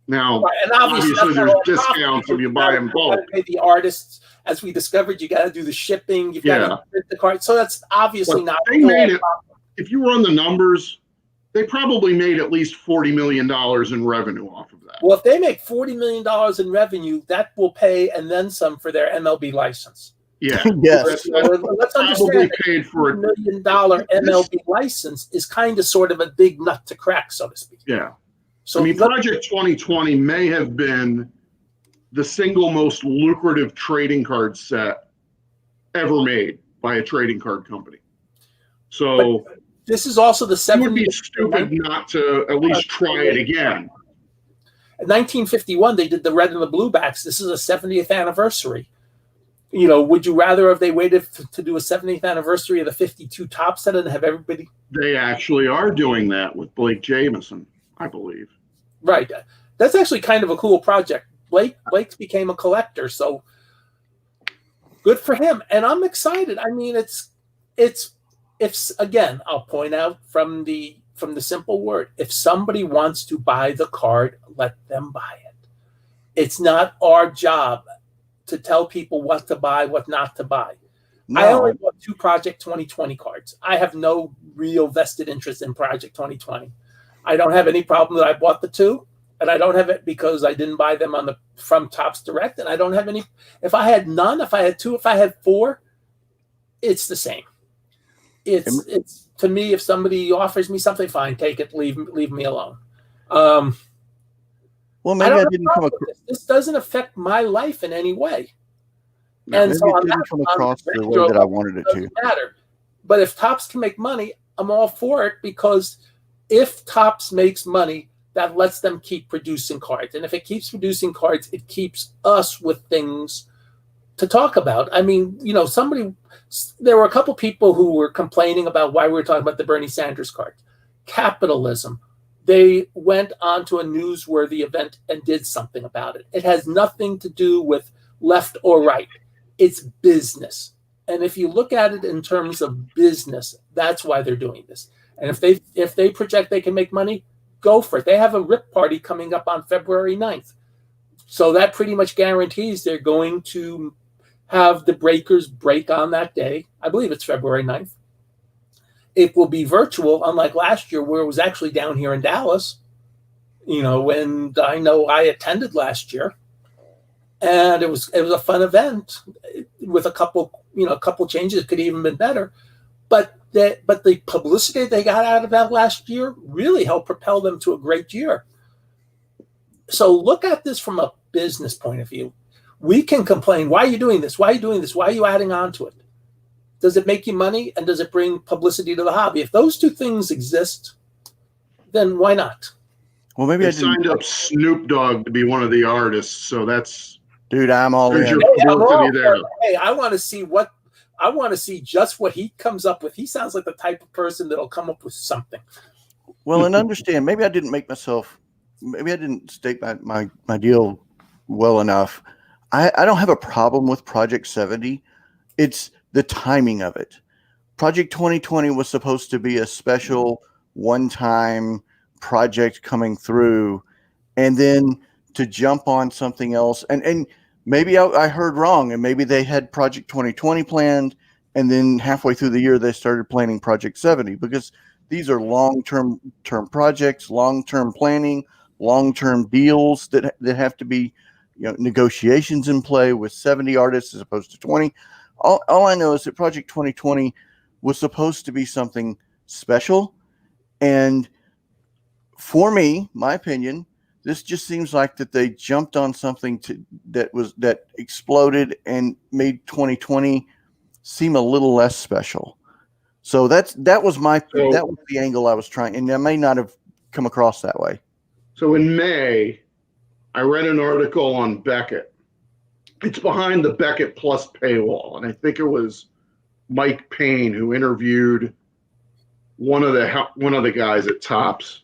Now, Right, and obviously there's discounts if you buy them bulk. Pay the artists, as we discovered, you got to do the shipping. You've got to print the card. So that's obviously But not. They made it. If you run the numbers, they probably made at least $40 million in revenue off of that. Well, if they make $40 million in revenue, that will pay and then some for their MLB license. Yeah. Yes. Let's understand paid for $1 million MLB license is kind of sort of a big nut to crack, so to speak. Yeah. So I mean, Project 2020 may have been the single most lucrative trading card set ever made by a trading card company. So but this is also the 70th. It would be stupid not to at least try it again. In 1951, they did the red and the blue backs. This is a 70th anniversary. You know, would you rather have they waited to do a 70th anniversary of the 52 top set and have everybody? They actually are doing that with Blake Jameson, I believe. Right. That's actually kind of a cool project. Blake's became a collector, so good for him. And I'm excited. I mean, it's again, I'll point out from the simple word, if somebody wants to buy the card, let them buy it. It's not our job to tell people what to buy, what not to buy. No. I only bought 2 Project 2020 cards. I have no real vested interest in Project 2020. I don't have any problem that I bought the 2, and I don't have it because I didn't buy them from Topps Direct, and I don't have any. If I had none, if I had 2, if I had 4, it's the same. It's to me, if somebody offers me something, fine, take it, leave me alone. Well, maybe I didn't come across. This doesn't affect my life in any way. No, and so it didn't come across the way that I wanted it to. Matter. But if Topps can make money, I'm all for it, because if Topps makes money, that lets them keep producing cards. And if it keeps producing cards, it keeps us with things to talk about. I mean, you know, there were a couple people who were complaining about why we were talking about the Bernie Sanders card. Capitalism. They went on to a newsworthy event and did something about it. It has nothing to do with left or right. It's business. And if you look at it in terms of business, that's why they're doing this. And if they project they can make money, go for it. They have a RIP party coming up on February 9th. So that pretty much guarantees they're going to have the breakers break on that day. I believe it's February 9th. It will be virtual, unlike last year where it was actually down here in Dallas, you know, when I know I attended last year. And it was a fun event with a couple changes. It could have even been better. But the publicity they got out of that last year really helped propel them to a great year. So look at this from a business point of view. We can complain, why are you doing this? Why are you doing this? Why are you adding on to it? Does it make you money, and does it bring publicity to the hobby? If those two things exist, then why not? Well, maybe I signed up Snoop Dogg to be one of the artists, so that's dude. I'm all in. Hey, I want to see just what he comes up with. He sounds like the type of person that'll come up with something. Well, and understand, maybe I didn't state my deal well enough. I don't have a problem with Project 70. It's the timing of it. Project 2020 was supposed to be a special one-time project coming through, and then to jump on something else. And maybe I heard wrong, and maybe they had Project 2020 planned, and then halfway through the year they started planning Project 70, because these are long-term projects, long-term planning, long-term deals that have to be, you know, negotiations in play with 70 artists as opposed to 20. All I know is that Project 2020 was supposed to be something special. And for me, my opinion, this just seems like that they jumped on something that exploded and made 2020 seem a little less special. So that was the angle I was trying, and I may not have come across that way. So in May, I read an article on Beckett. It's behind the Beckett Plus paywall, and I think it was Mike Payne who interviewed one of the guys at Topps,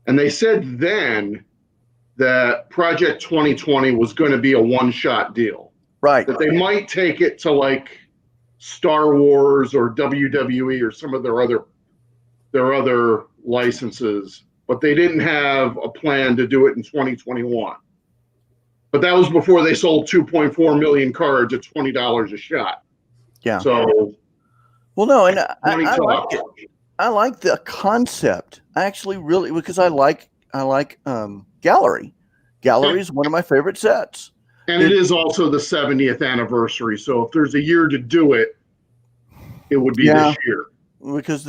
and they said then that Project 2020 was going to be a one-shot deal. Right. That they might take it to like Star Wars or WWE or some of their other licenses, but they didn't have a plan to do it in 2021. But that was before they sold 2.4 million cards at $20 a shot. Yeah. So, well, no, and I like it. I like the concept. I actually really, because I like Gallery. Gallery is one of my favorite sets. And it is also the 70th anniversary. So if there's a year to do it, it would be this year. Because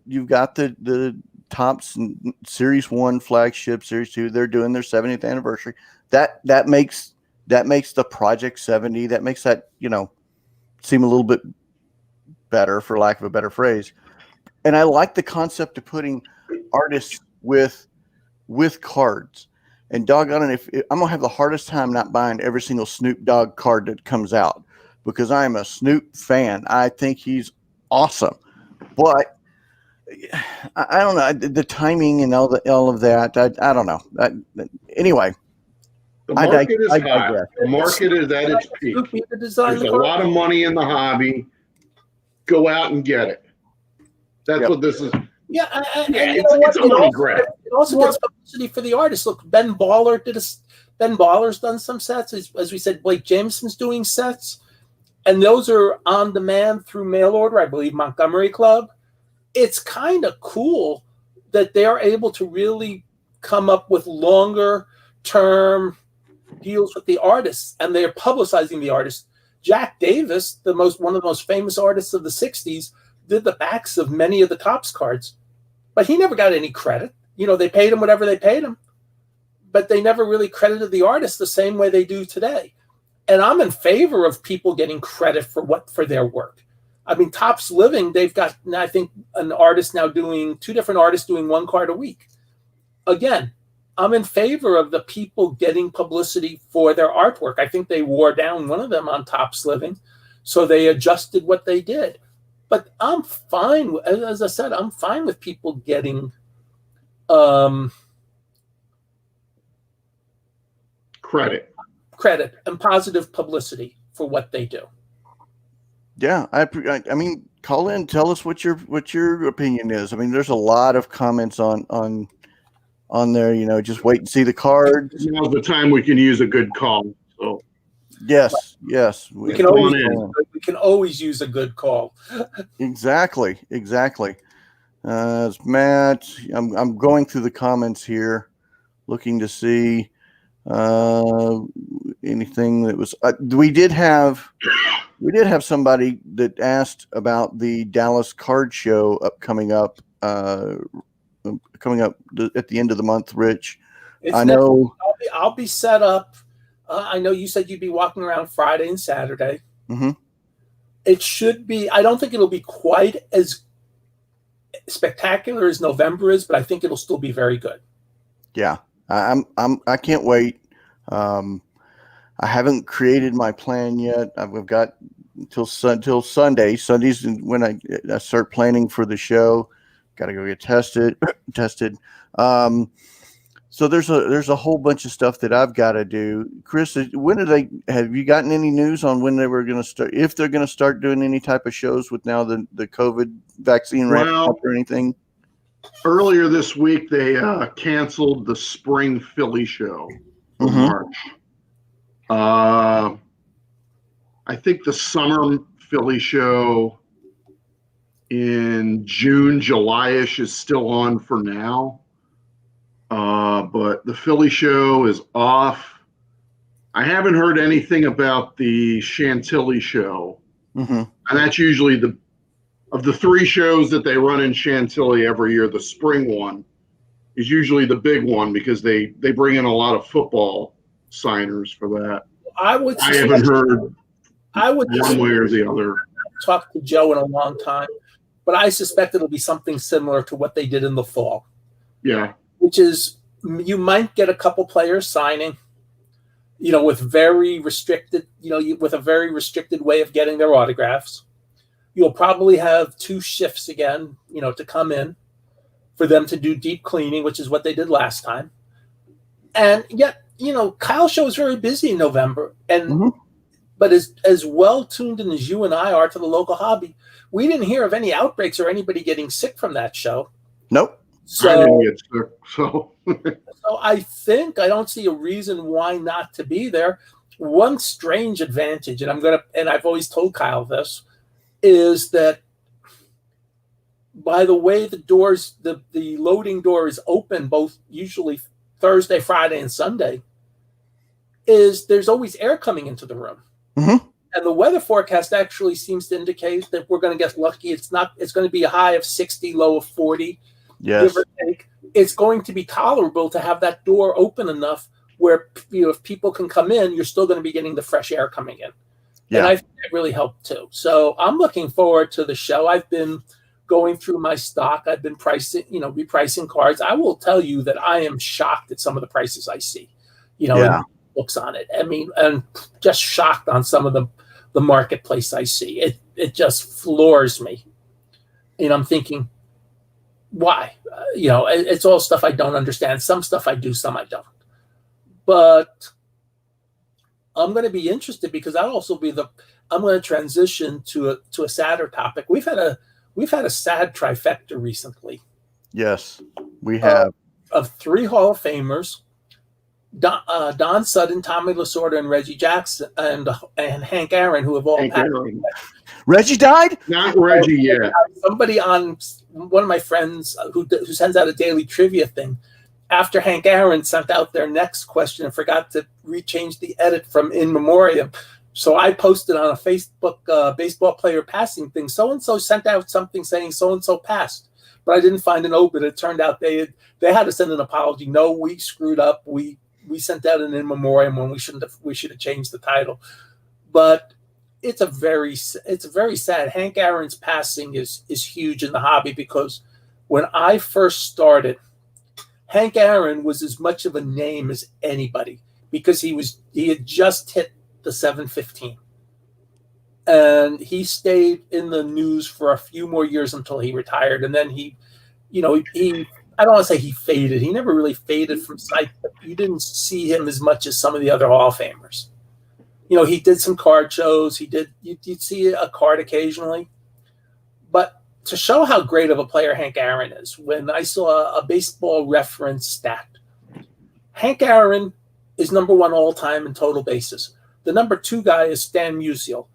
you've got the Topps Series 1 flagship, Series 2, they're doing their 70th anniversary. That makes the Project 70, that makes that, seem a little bit better, for lack of a better phrase. And I like the concept of putting artists with cards. And doggone it, if I'm gonna have the hardest time not buying every single Snoop Dogg card that comes out, because I am a Snoop fan. I think he's awesome, but I don't know the timing and all of that. I don't know. Anyway, the market is hot. The market is at its peak. There's a lot of money in the hobby. Go out and get it. That's what this is. Yeah, it's a money grab. It also gets publicity for the artists. Look, Ben Baller's done some sets. As we said, Blake Jameson's doing sets, and those are on demand through mail order. I believe Montgomery Club. It's kind of cool that they are able to really come up with longer term deals with the artists, and they're publicizing the artists. Jack Davis, one of the most famous artists of the '60s, did the backs of many of the Topps cards, but he never got any credit. They paid him whatever they paid him, but they never really credited the artist the same way they do today. And I'm in favor of people getting credit for their work. I mean, Topps Living, they've got, I think, two different artists doing one card a week. Again, I'm in favor of the people getting publicity for their artwork. I think they wore down one of them on Topps Living, so they adjusted what they did. But I'm fine, as I said, I'm fine with people getting credit and positive publicity for what they do. Yeah, I mean, call in, tell us what your opinion is. I mean, there's a lot of comments on there. Just wait and see the cards. Now's the time we can use a good call. So yes, we can always use a good call. Exactly. It's Matt. I'm going through the comments here, looking to see anything that was. We did have somebody that asked about the Dallas Card Show coming up at the end of the month. Rich, I know I'll be set up. I know you said you'd be walking around Friday and Saturday. Mm-hmm. It should be. I don't think it'll be quite as spectacular as November is, but I think it'll still be very good. Yeah, I can't wait. I haven't created my plan yet. I've got until Sunday. Sunday's when I start planning for the show. Got to go get tested. So there's a whole bunch of stuff that I've got to do. Chris, have you gotten any news on when they were going to start, if they're going to start doing any type of shows with now the COVID vaccine ramping up or anything? Earlier this week, they canceled the spring Philly show for March. I think the summer Philly show in June, July-ish is still on for now. But the Philly show is off. I haven't heard anything about the Chantilly show. Mm-hmm. And that's usually of the three shows that they run in Chantilly every year, the spring one is usually the big one because they bring in a lot of football signers for that. I haven't heard one way or the other. Talked to Joe in a long time, but I suspect it'll be something similar to what they did in the fall. Yeah. Which is, you might get a couple players signing, with very restricted, with a very restricted way of getting their autographs. You'll probably have two shifts again, to come in for them to do deep cleaning, which is what they did last time. And yet, Kyle's show is very busy in November. And Mhm. but as well tuned in as you and I are to the local hobby, we didn't hear of any outbreaks or anybody getting sick from that show. Nope. I didn't So, get sick, so so I think I don't see a reason why not to be there. One strange advantage, and I've always told Kyle this, is that by the way the doors, the loading door is open both usually Thursday, Friday, and Sunday, is there's always air coming into the room. Mhm. And the weather forecast actually seems to indicate that we're going to get lucky. It's going to be a high of 60, low of 40, Yes. give or take. It's going to be tolerable to have that door open enough where, if people can come in, you're still going to be getting the fresh air coming in. Yeah. And I think that really helped too. So I'm looking forward to the show. I've been going through my stock. I've been repricing cards. I will tell you that I am shocked at some of the prices I see, Yeah. and books on it. I mean, and just shocked on some of the marketplace I see. It just floors me. And I'm thinking, why? It's all stuff I don't understand. Some stuff I do, some I don't. But I'm going to be interested because I'm going to transition to a sadder topic. We've had a sad trifecta recently. Yes, we have. Of 3 Hall of Famers, Don Sutton, Tommy Lasorda, and Reggie Jackson, and Hank Aaron, who have all Hank passed. Aaron. Reggie died? Not Reggie yet. Somebody on one of my friends who sends out a daily trivia thing, after Hank Aaron sent out their next question and forgot to rechange the edit from in memoriam. So I posted on a Facebook baseball player passing thing. So-and-so sent out something saying so-and-so passed, but I didn't find an obit. It turned out they had to send an apology. No, we screwed up. We sent out an in memoriam when we should have changed the title. But it's very sad. Hank Aaron's passing is huge in the hobby because when I first started, Hank Aaron was as much of a name as anybody because he had just hit the 715. And he stayed in the news for a few more years until he retired. And then he I don't want to say he faded. He never really faded from sight, but you didn't see him as much as some of the other Hall of Famers. He did some card shows. You'd see a card occasionally. But to show how great of a player Hank Aaron is, when I saw a baseball reference stat, Hank Aaron is number 1 all time in total bases. The number 2 guy is Stan Musial.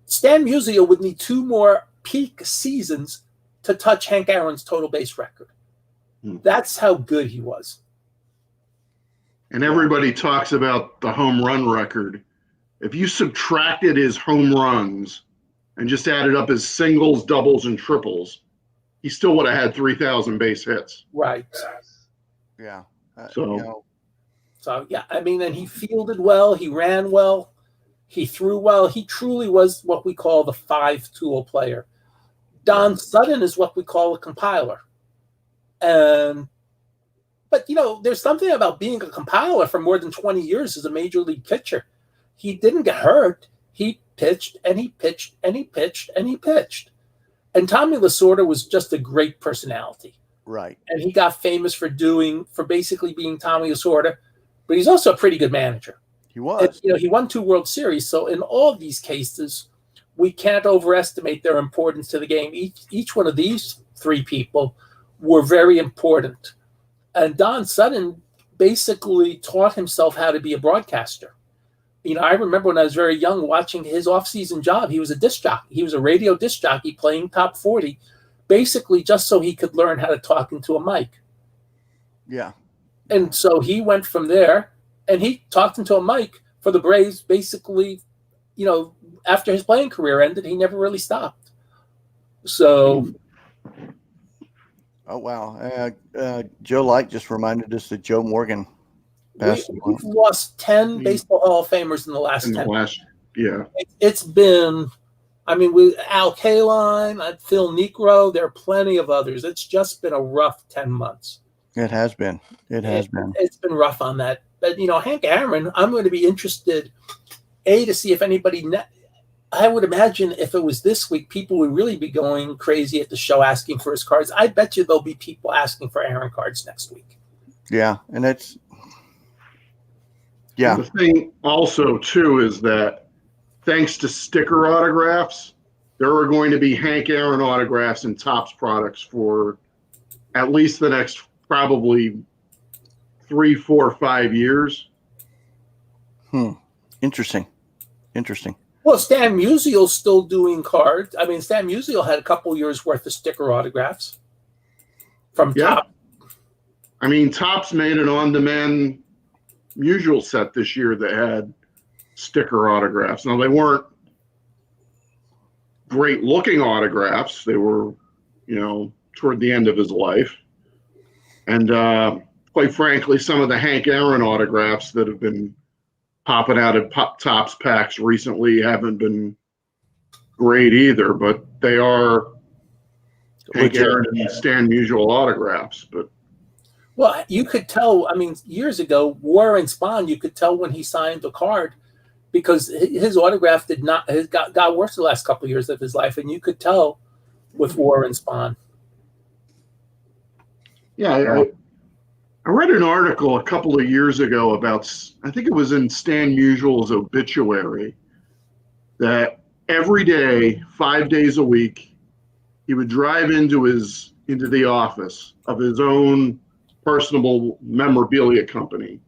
Stan Musial would need 2 more peak seasons to touch Hank Aaron's total base record. That's how good he was. And everybody talks about the home run record. If you subtracted his home runs and just added up his singles, doubles, and triples, he still would have had 3,000 base hits. Right. Yeah. So yeah, I mean, and he fielded well, he ran well, he threw well. He truly was what we call the 5-tool player. Don Sutton is what we call a compiler. But there's something about being a compiler for more than 20 years as a major league pitcher. He didn't get hurt. He pitched and he pitched and he pitched and he pitched. And Tommy Lasorda was just a great personality. Right. And he got famous for basically being Tommy Lasorda, but he's also a pretty good manager. He was. And, he won 2 World Series. So in all of these cases, we can't overestimate their importance to the game. Each one of these 3 people were very important. And Don Sutton basically taught himself how to be a broadcaster. I remember when I was very young watching his off-season job. He was a disc jockey. He was a radio disc jockey playing top 40, basically just so he could learn how to talk into a mic. Yeah. And so he went from there, and he talked into a mic for the Braves basically, after his playing career ended, he never really stopped. So... Oh, wow. Joe Light just reminded us that Joe Morgan passed. We've lost 10 Baseball Hall of Famers in the last 10 years. Yeah. It's been, with Al Kaline, Phil Necro, there are plenty of others. It's just been a rough 10 months. It has been. It's been rough on that. But, Hank Aaron, I'm going to be interested, to see if anybody... I would imagine if it was this week, people would really be going crazy at the show asking for his cards. I bet you there'll be people asking for Aaron cards next week. Yeah, and Yeah. And the thing also, too, is that thanks to sticker autographs, there are going to be Hank Aaron autographs and Topps products for at least the next probably 3, 4, 5 years. Interesting. Well, Stan Musial's still doing cards. I mean, Stan Musial had a couple years worth of sticker autographs from Topps. I mean, Topps made an on-demand Musial set this year that had sticker autographs. Now, they weren't great-looking autographs. They were, toward the end of his life. And quite frankly, some of the Hank Aaron autographs that have been popping out of Topps packs recently haven't been great either, but they are Hank Aaron and Stan Musial autographs. But well, you could tell. I mean, years ago, Warren Spahn, you could tell when he signed the card because his autograph got worse the last couple of years of his life, and you could tell with Warren Spahn. Yeah, I read an article a couple of years ago about, I think it was in Stan Musial's obituary, that every day, 5 days a week, he would drive into the office of his own personal memorabilia company,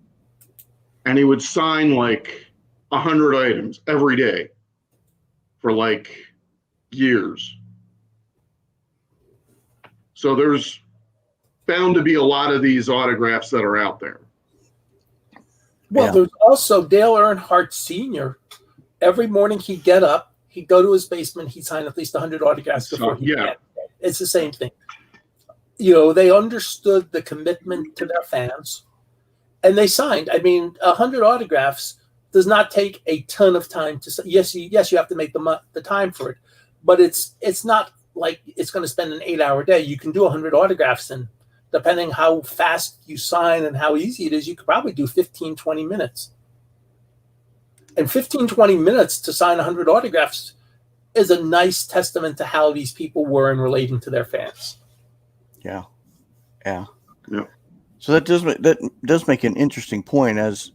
and he would sign like 100 items every day for like years. So there's bound to be a lot of these autographs that are out there. Well, there's also Dale Earnhardt Sr. Every morning he'd get up, he'd go to his basement, he'd sign at least 100 autographs before he went. It's the same thing. They understood the commitment to their fans, and they signed. I mean, 100 autographs does not take a ton of time to. Yes, you have to make the time for it, but it's not like it's going to spend an 8-hour day. You can do 100 autographs, and depending how fast you sign and how easy it is, you could probably do 15, 20 minutes. And 15, 20 minutes to sign 100 autographs is a nice testament to how these people were in relating to their fans. Yeah. So that does make an interesting point as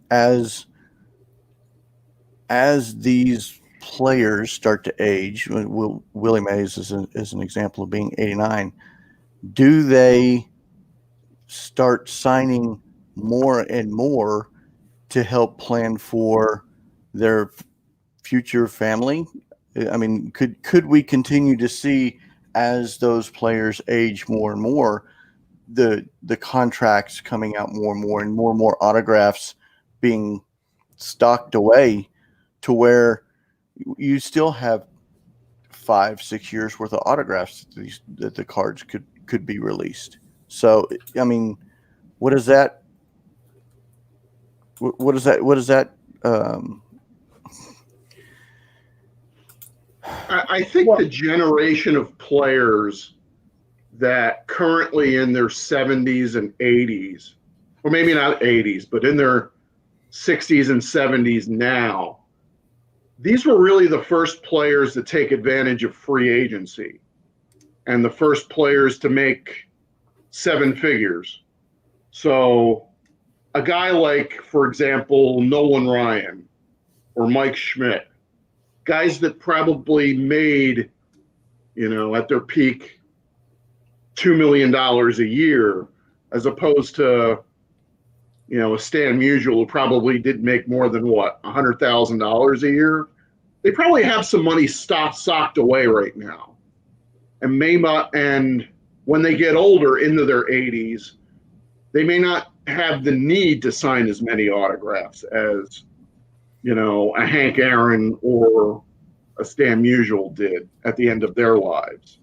these players start to age. Willie Mays is an example of being 89. Do they start signing more and more to help plan for their future family? I mean, could we continue to see, as those players age more and more, the contracts coming out more and more autographs being stocked away to where you still have 5-6 years worth of autographs that the cards could be released? So, I mean, what is that? I think the generation of players that currently in their 70s and 80s, or maybe not 80s, but in their 60s and 70s now, these were really the first players to take advantage of free agency and the first players to make 7 figures. So a guy like, for example, Nolan Ryan or Mike Schmidt, guys that probably made, at their peak, $2 million a year, as opposed to, a Stan Musial who probably did make more than $100,000 a year. They probably have some money socked away right now. And when they get older, into their 80s, they may not have the need to sign as many autographs as, a Hank Aaron or a Stan Musial did at the end of their lives.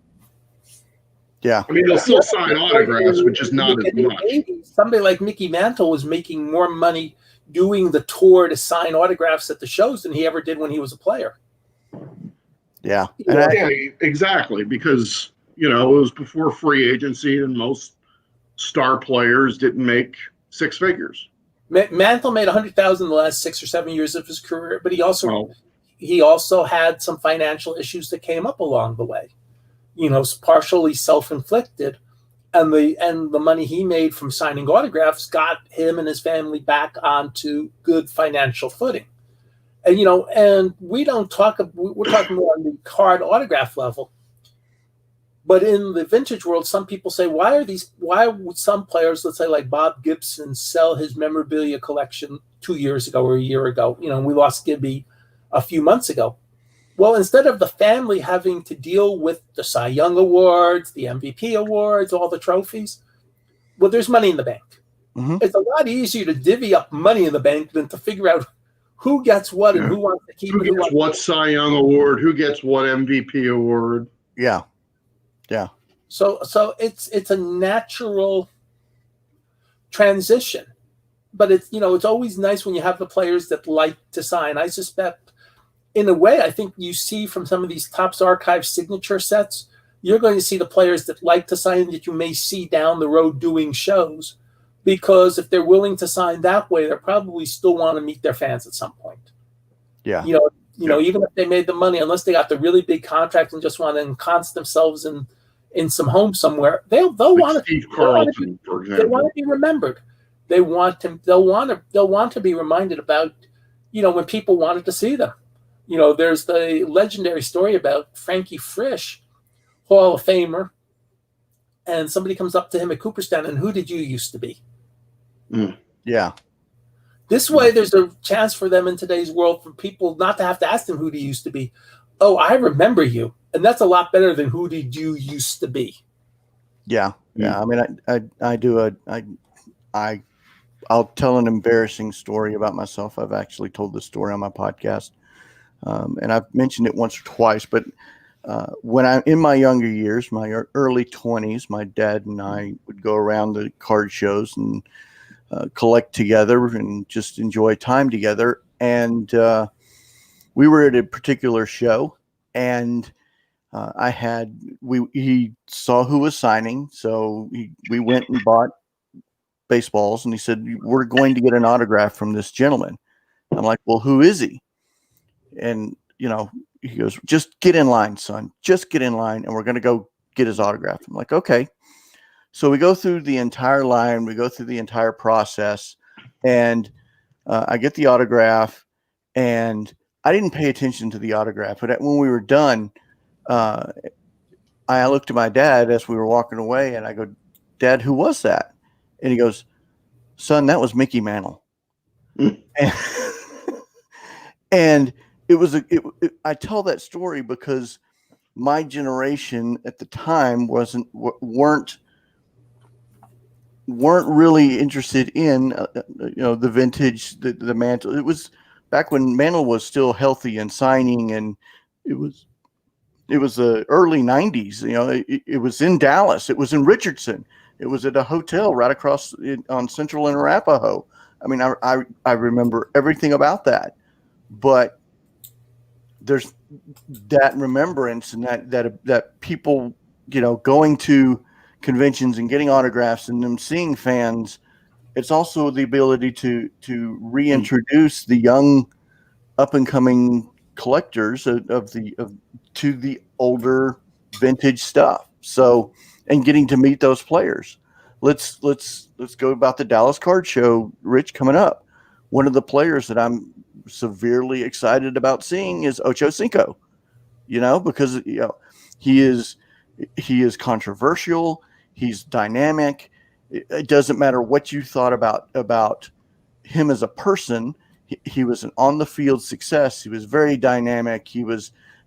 Yeah. I mean, they'll still sign autographs, which is not as much. 80s, somebody like Mickey Mantle was making more money doing the tour to sign autographs at the shows than he ever did when he was a player. Yeah. Yeah, exactly. Because, it was before free agency and most star players didn't make 6 figures. Mantle made $100,000 the last 6 or 7 years of his career, but he also had some financial issues that came up along the way, partially self-inflicted. and the money he made from signing autographs got him and his family back onto good financial footing. And and we're talking more on the card autograph level. But in the vintage world, some people say, why would some players, let's say like Bob Gibson, sell his memorabilia collection 2 years ago or a year ago? We lost Gibby a few months ago. Well, instead of the family having to deal with the Cy Young Awards, the MVP Awards, all the trophies, well, there's money in the bank. Mm-hmm. It's a lot easier to divvy up money in the bank than to figure out who gets what and who wants to keep it. Who gets what Cy Young Award? Who gets what MVP award? Yeah. So it's a natural transition, but it's always nice when you have the players that like to sign. I suspect, in a way, I think you see from some of these Topps Archive signature sets, you're going to see the players that like to sign that you may see down the road doing shows, because if they're willing to sign that way, they probably still want to meet their fans at some point. Yeah. Even if they made the money, unless they got the really big contract and just want to ensconce themselves in some home somewhere, they'll want to. Steve Carlton, for example. They want to be remembered. They'll want to be reminded about, when people wanted to see them. There's the legendary story about Frankie Frisch, Hall of Famer, and somebody comes up to him at Cooperstown, and who did you used to be? Yeah. This way, there's a chance for them in today's world for people not to have to ask them who they used to be. Oh, I remember you. And that's a lot better than who did you used to be. Yeah. I mean, I'll tell an embarrassing story about myself. I've actually told this story on my podcast. And I've mentioned it once or twice, but when I'm in my younger years, my early 20s, my dad and I would go around the card shows and collect together and just enjoy time together. And we were at a particular show, and he saw who was signing, so we went and bought baseballs, and he said, "We're going to get an autograph from this gentleman." I'm like, "Well, who is he?" And he goes, "Just get in line, son. Just get in line, and we're going to go get his autograph." I'm like, "Okay." So we go through the entire line. We go through the entire process, and I get the autograph, and I didn't pay attention to the autograph. But when we were done, I looked at my dad as we were walking away, and I go, "Dad, who was that?" And he goes, "Son, that was Mickey Mantle." And it was I tell that story because my generation at the time weren't really interested in the vintage, the Mantle. It was back when Mantle was still healthy and signing, and it was the early 90s. It was in Dallas, it was in Richardson, it was at a hotel right across on Central and Arapahoe. I mean, I remember everything about that, but there's that remembrance and that people going to conventions and getting autographs and them seeing fans. It's also the ability to reintroduce the young up and coming collectors to the older vintage stuff. So, and getting to meet those players. Let's go about the Dallas Card Show, Rich, coming up. One of the players that I'm severely excited about seeing is Ocho Cinco, because he is controversial. He's dynamic. It doesn't matter what you thought about him as a person. He was an on the field success. He was very dynamic. He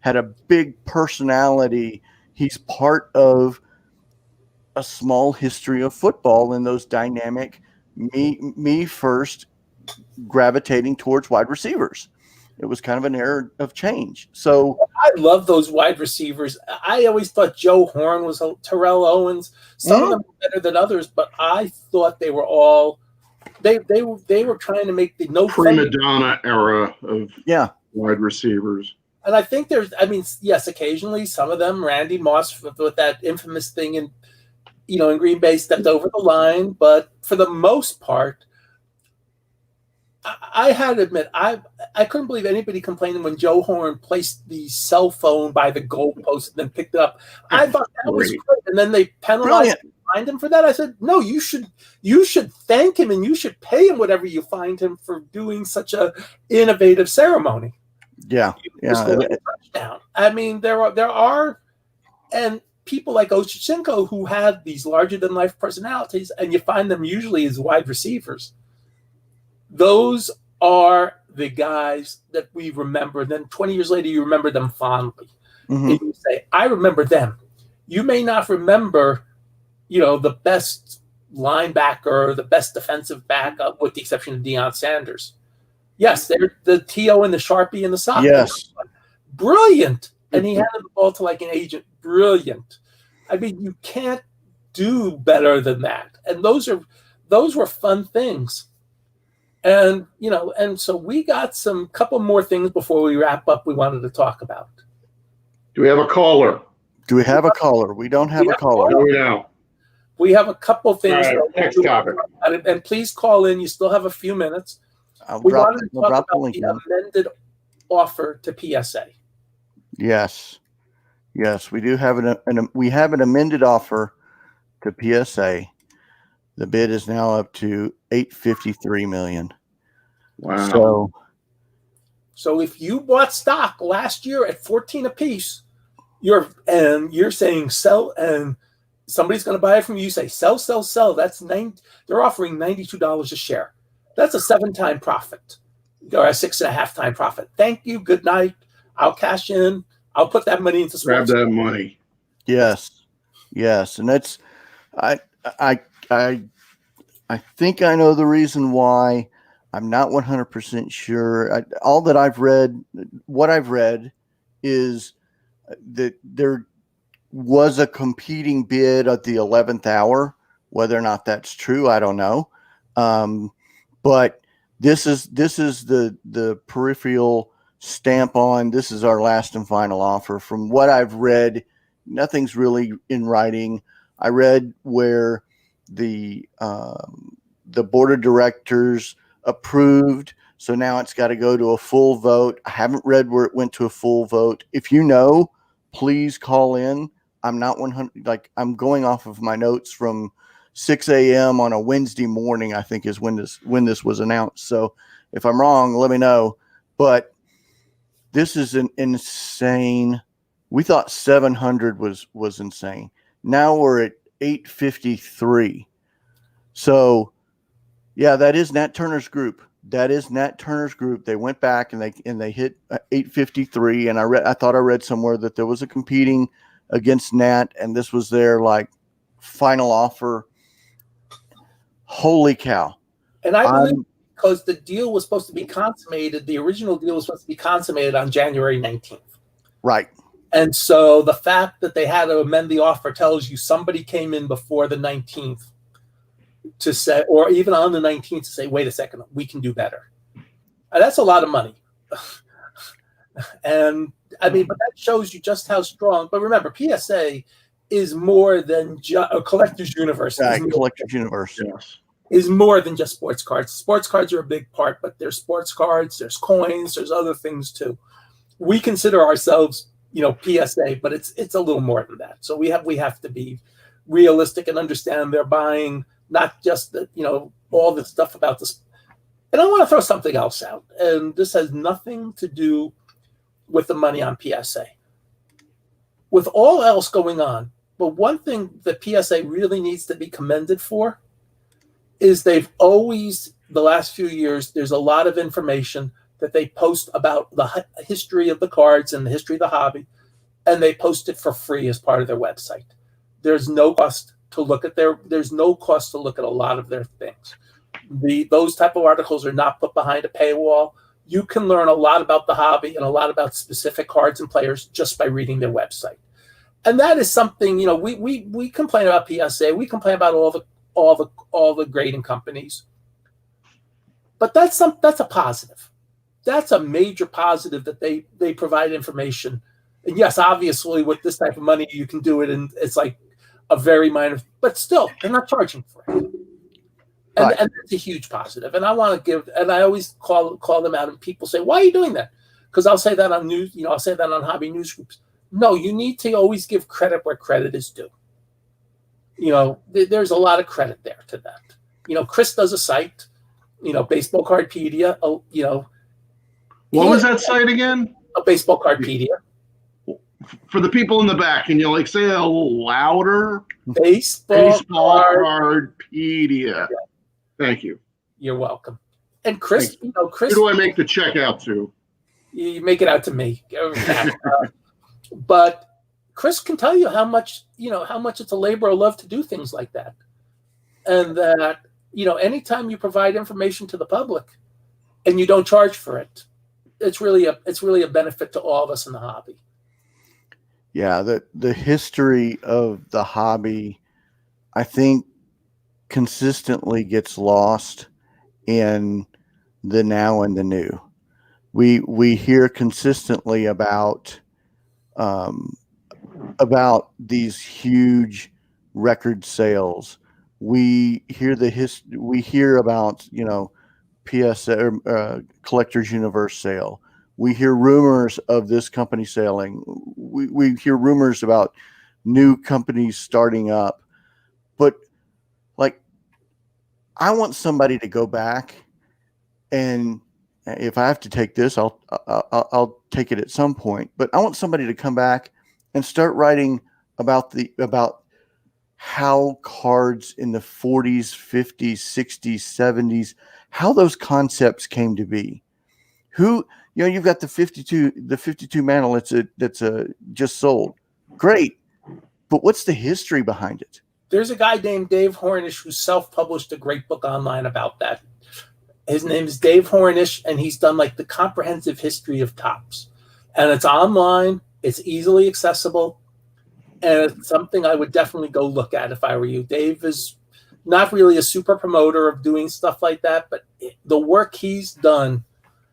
had a big personality. He's part of a small history of football, and those dynamic, me first gravitating towards wide receivers. It was kind of an era of change. So I love those wide receivers. I always thought Joe Horn was Terrell Owens. Some of them were better than others, but I thought they were all they were trying to make the no prima donna era of wide receivers. And I think yes, occasionally some of them, Randy Moss with that infamous thing in Green Bay, stepped over the line, but for the most part, I had to admit, I couldn't believe anybody complaining when Joe Horn placed the cell phone by the goalpost and then picked it up. I thought that was great. And then they penalized find him for that? I said, no, you should thank him and you should pay him whatever you find him for doing such a innovative ceremony. Yeah. Touchdown. I mean, there are, and people like Oshichenko who have these larger than life personalities, and you find them usually as wide receivers. Those are the guys that we remember. And then 20 years later, you remember them fondly. Mm-hmm. And you say, I remember them. You may not remember, the best linebacker, the best defensive back, with the exception of Deion Sanders. Yes, they're the TO and the Sharpie and the sock. Yes. Brilliant. And he handed the ball to like an agent. Brilliant. I mean, you can't do better than that. And those were fun things. And, and so we got some couple more things before we wrap up we wanted to talk about. Do we have a caller? Do we have a caller? We don't have a caller. No, we don't. We have a couple things. All right, next topic. And please call in. You still have a few minutes. We wanted to talk about the amended offer to PSA. Yes, we do have an amended offer to PSA. The bid is now up to $853 million. Wow. So if you bought stock last year at 14 apiece, you're saying sell, and somebody's going to buy it from you. You say sell. That's they're offering $92 a share. That's a 7-time profit, or a 6.5-time profit. Thank you. Good night. I'll cash in. I'll put that money into sports. Grab that money. Yes, and that's I think I know the reason why. I'm not 100% sure. All that I've read, what I've read, is that there was a competing bid at the 11th hour. Whether or not that's true, I don't know. But this is the peripheral stamp on. This is our last and final offer. From what I've read, nothing's really in writing. I read where the board of directors approved, so now it's got to go to a full vote. I haven't read where it went to a full vote. If you know, please call in. I'm not 100. I'm going off of my notes from 6 a.m. on a Wednesday morning, I think is when this was announced. So if I'm wrong, let me know. But this is an insane. We thought 700 was insane. Now we're at 853. So yeah, that is Nat Turner's group. They went back and they hit 853. And I thought I read somewhere that there was a competing against Nat, and this was their final offer. Holy cow! And I believe because the deal was supposed to be consummated, the original deal was supposed to be consummated on January 19th. Right. And so the fact that they had to amend the offer tells you somebody came in before the 19th to say, or even on the 19th to say, wait a second, we can do better. And that's a lot of money. And I mean, but that shows you just how strong. But remember, PSA is more than just a collector's universe. Collector's universe. Yes. Is more than just sports cards. Sports cards are a big part, but there's sports cards, there's coins, there's other things too. We consider ourselves, PSA, but it's a little more than that. So we have to be realistic and understand they're buying not just all the stuff about this. And I want to throw something else out, and this has nothing to do with the money on PSA. With all else going on, but one thing that PSA really needs to be commended for is they've always, the last few years, there's a lot of information that they post about the history of the cards and the history of the hobby, and they post it for free as part of their website. There's no cost to look at there's no cost to look at a lot of their things. Those type of articles are not put behind a paywall. You can learn a lot about the hobby and a lot about specific cards and players just by reading their website. And that is something, we complain about PSA, we complain about all the grading companies. But that's a positive. That's a major positive that they provide information. And yes, obviously with this type of money you can do it, and it's like a very minor, but still they're not charging for it. And, right. And that's a huge positive. And I want to give, and I always call them out, and people say, why are you doing that? Because I'll say that on news, I'll say that on hobby news groups. No, you need to always give credit where credit is due. There's a lot of credit there to that. Chris does a site, Baseball Cardpedia. What was that site again? A Baseball Cardpedia. For the people in the back, can you say it a little louder? Baseball Cardpedia. Thank you. You're welcome. And Chris, Chris. Who do I make the check out to? You make it out to me. But Chris can tell you how much it's a labor of love to do things like that. And that, anytime you provide information to the public and you don't charge for it, it's really a benefit to all of us in the hobby. Yeah, the history of the hobby, I think, consistently gets lost in the now and the new. We hear consistently about these huge record sales. We hear about PSA Collectors Universe sale. We hear rumors of this company selling. We hear rumors about new companies starting up. But I want somebody to go back, and if I have to take this, I'll take it at some point. But I want somebody to come back and start writing about how cards in the 40s, 50s, 60s, 70s, how those concepts came to be. You've got the 52 Mantle that's just sold. Great. But what's the history behind it? There's a guy named Dave Hornish who self-published a great book online about that. His name is Dave Hornish, and he's done the comprehensive history of Topps. And it's online. It's easily accessible. And it's something I would definitely go look at if I were you. Dave is not really a super promoter of doing stuff like that, but the work he's done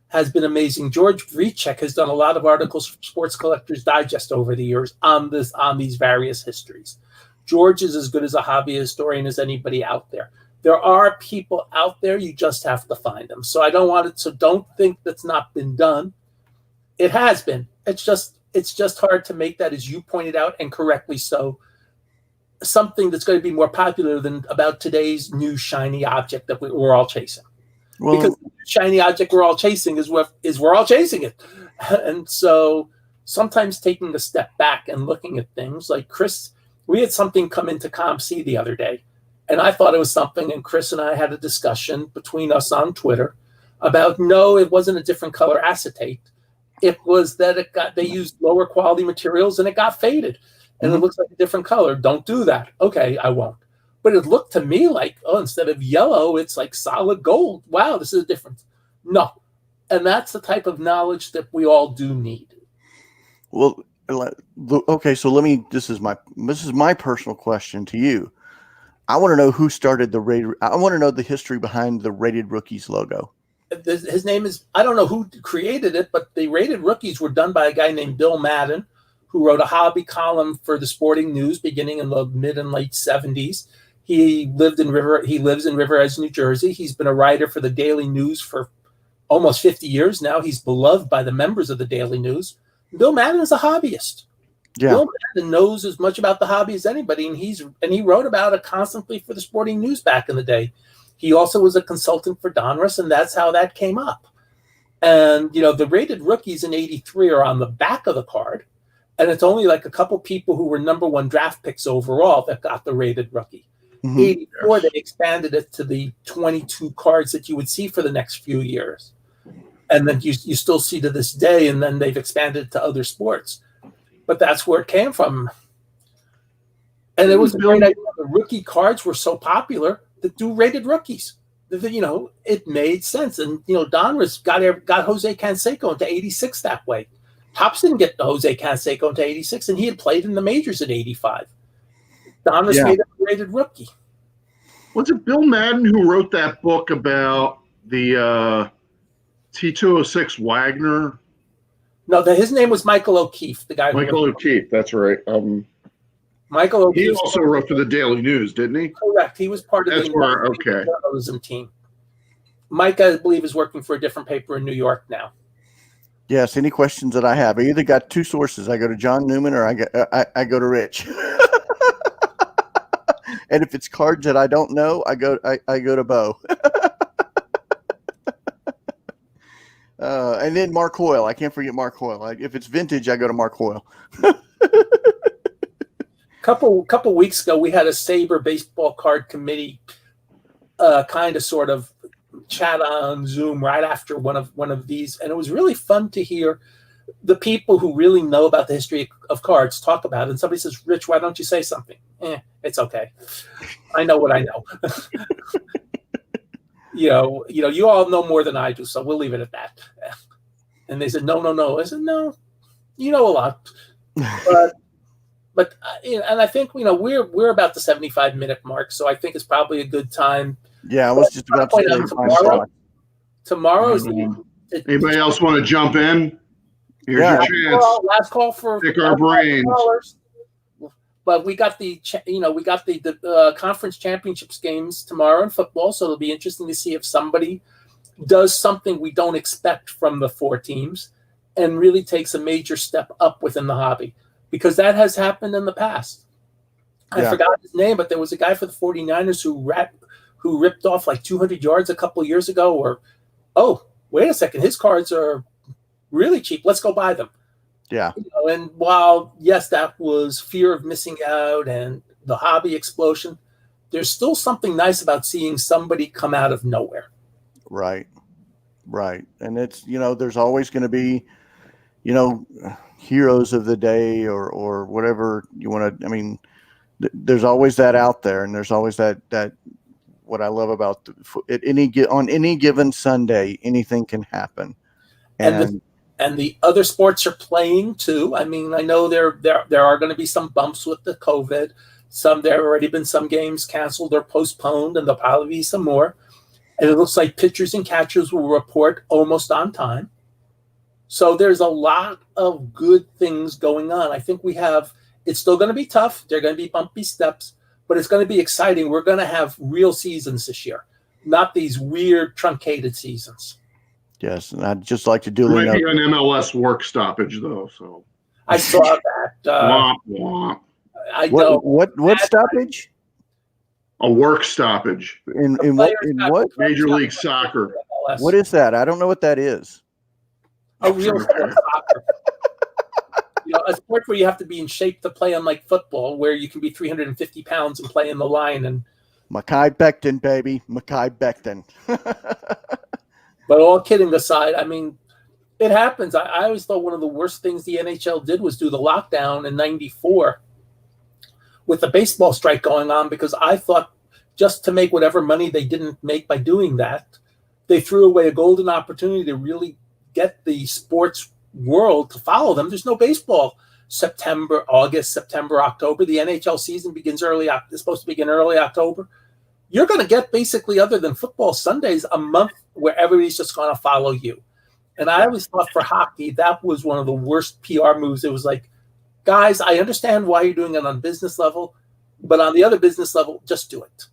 has been amazing. George Vrichek has done a lot of articles for Sports Collectors Digest over the years on these various histories. George is as good as a hobby historian as anybody out there. There are people out there, you just have to find them. So don't think that's not been done. It has been. It's just hard to make that, as you pointed out, and correctly so, something that's going to be more popular than about today's new shiny object that we're all chasing. Well, because the shiny object we're all chasing is we're all chasing it. And so sometimes taking a step back and looking at things like Chris, we had something come into ComC the other day, and I thought it was something, and Chris and I had a discussion between us on Twitter about, no, it wasn't a different color acetate. It was that they used lower quality materials and it got faded, and it looks like a different color. Don't do that. Okay, I won't. But it looked to me like, instead of yellow, it's like solid gold. Wow, this is a difference. No. And that's the type of knowledge that we all do need. Well, okay, so this is my personal question to you. I want to know who started I want to know the history behind the Rated Rookies logo. His name is, I don't know who created it, but the Rated Rookies were done by a guy named Bill Madden, who wrote a hobby column for the Sporting News beginning in the mid and late 70s. He lives in River Edge, New Jersey. He's been a writer for the Daily News for almost 50 years now. He's beloved by the members of the Daily News. Bill Madden is a hobbyist. Yeah. Bill Madden knows as much about the hobby as anybody, and he wrote about it constantly for the Sporting News back in the day. He also was a consultant for Donruss, and that's how that came up. And the Rated Rookies in '83 are on the back of the card, and it's only like a couple people who were number one draft picks overall that got the Rated Rookie. Mm-hmm. 84, they expanded it to the 22 cards that you would see for the next few years. And then you still see to this day, and then they've expanded it to other sports. But that's where it came from. And it was a great idea. The rookie cards were so popular that do Rated Rookies. It made sense. And, Donruss got Jose Canseco into 86 that way. Topps didn't get Jose Canseco into 86, and he had played in the majors in 85. Donruss made a Rated Rookie. Was it Bill Madden who wrote that book about the T206 Wagner? No, his name was Michael O'Keefe, the guy. Michael O'Keefe, that's right. Michael O'Keefe. He also wrote for the Daily News, didn't he? Correct. He was part of the journalism team. Mike, I believe, is working for a different paper in New York now. Yes. Any questions that I have? I either got two sources. I go to John Newman or I go to Rich. And if it's cards that I don't know, I go to Bo. And then Mark Hoyle. I can't forget Mark Hoyle. If it's vintage, I go to Mark Hoyle. Couple weeks ago, we had a Sabre baseball card committee kind of sort of chat on Zoom right after one of these, and it was really fun to hear the people who really know about the history of cards talk about it. And somebody says, "Rich, why don't you say something?" It's okay. I know what I know. You all know more than I do, so we'll leave it at that. And they said, no. I said, no, you know a lot, but and I think we're about the 75-minute mark, so I think it's probably a good time. Yeah, I was just about to say tomorrow's anybody else want to jump in? Here's your chance. Last call for pick our brains. But we got the conference championships games tomorrow in football, so it'll be interesting to see if somebody does something we don't expect from the four teams and really takes a major step up within the hobby, because that has happened in the past. I forgot his name, but there was a guy for the 49ers who ripped off like 200 yards a couple of years ago, or, oh, wait a second, his cards are really cheap. Let's go buy them. Yeah. And while, yes, that was fear of missing out and the hobby explosion, there's still something nice about seeing somebody come out of nowhere. Right. And it's, there's always going to be, heroes of the day or whatever you want to, there's always that out there. And there's always that what I love about on any given Sunday, anything can happen. And the other sports are playing too. I know there are going to be some bumps with the COVID. There have already been some games canceled or postponed, and there'll probably be some more. And it looks like pitchers and catchers will report almost on time. So there's a lot of good things going on. I think it's still going to be tough. There are going to be bumpy steps, but it's going to be exciting. We're going to have real seasons this year, not these weird truncated seasons. Yes, and I'd just like to do might be an MLS work stoppage though. So I saw that. Womp, womp. I know what stoppage? A work stoppage in what? Major League Soccer. What is that? I don't know what that is. A real sport, soccer. A sport where you have to be in shape to play, unlike football, where you can be 350 pounds and play in the line. And Mekhi Becton, baby, Mekhi Becton. But all kidding aside, it happens. I always thought one of the worst things the NHL did was do the lockdown in '94 with the baseball strike going on, because I thought just to make whatever money they didn't make by doing that, they threw away a golden opportunity to really get the sports world to follow them. There's no baseball August, September, October. The NHL season begins it's supposed to begin early October. You're going to get basically, other than football Sundays, a month where everybody's just going to follow you. And I always thought for hockey, that was one of the worst PR moves. It was like, guys, I understand why you're doing it on business level, but on the other business level, just do it.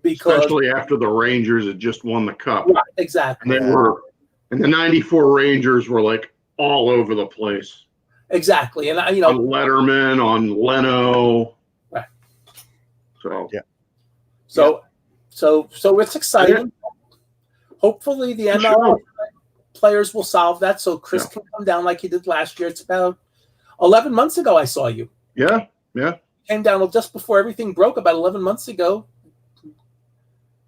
Because, especially after the Rangers had just won the cup. Right, exactly. And the '94 Rangers were like all over the place. Exactly. And, on Letterman, on Leno. Right. So, yeah. So it's exciting. Hopefully the MLB players will solve that so Chris can come down like he did last year. It's about 11 months ago I saw you. Yeah. Came down just before everything broke, about 11 months ago.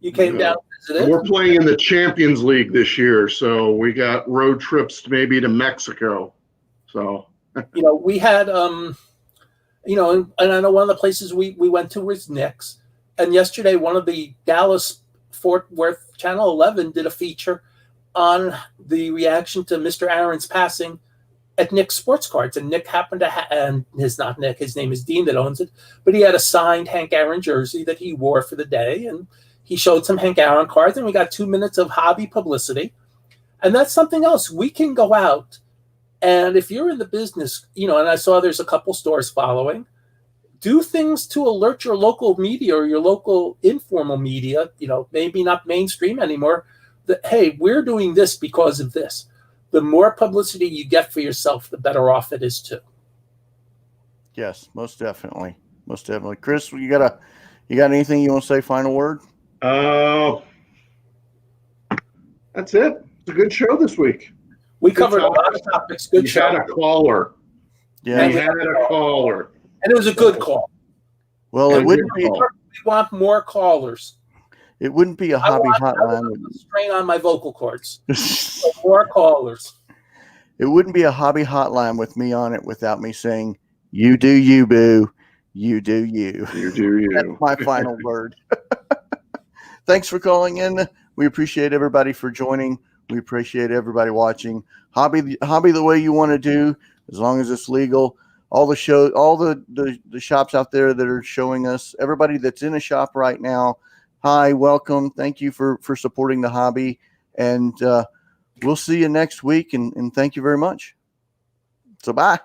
You came down and visited. We're playing in the Champions League this year, so we got road trips maybe to Mexico. So we had and I know one of the places we went to was Nick's. And yesterday, one of the Dallas Fort Worth Channel 11 did a feature on the reaction to Mr. Aaron's passing at Nick's Sports Cards. And Nick happened to and it's not Nick, his name is Dean that owns it, but he had a signed Hank Aaron jersey that he wore for the day. And he showed some Hank Aaron cards, and we got 2 minutes of hobby publicity. And that's something else. We can go out, and if you're in the business, and I saw there's a couple stores following, do things to alert your local media or your local informal media, maybe not mainstream anymore, that, hey, we're doing this because of this. The more publicity you get for yourself, the better off it is too. Yes, most definitely. Chris, you got You got anything you want to say? Final word? That's it. It's a good show this week. We covered a lot of topics. Good You show. had a caller. Yeah. We had a caller. And it was a good call. Well, it wouldn't be. We want more callers. It wouldn't be a hobby hotline. Strain on my vocal cords. More callers. It wouldn't be a hobby hotline with me on it without me saying, "You do you, boo. You do you." You do you. That's my final word. Thanks for calling in. We appreciate everybody for joining. We appreciate everybody watching. Hobby the way you want to do, as long as it's legal. All the shops out there that are showing us, everybody that's in a shop right now, hi, welcome. Thank you for supporting the hobby. And we'll see you next week. And thank you very much. So bye.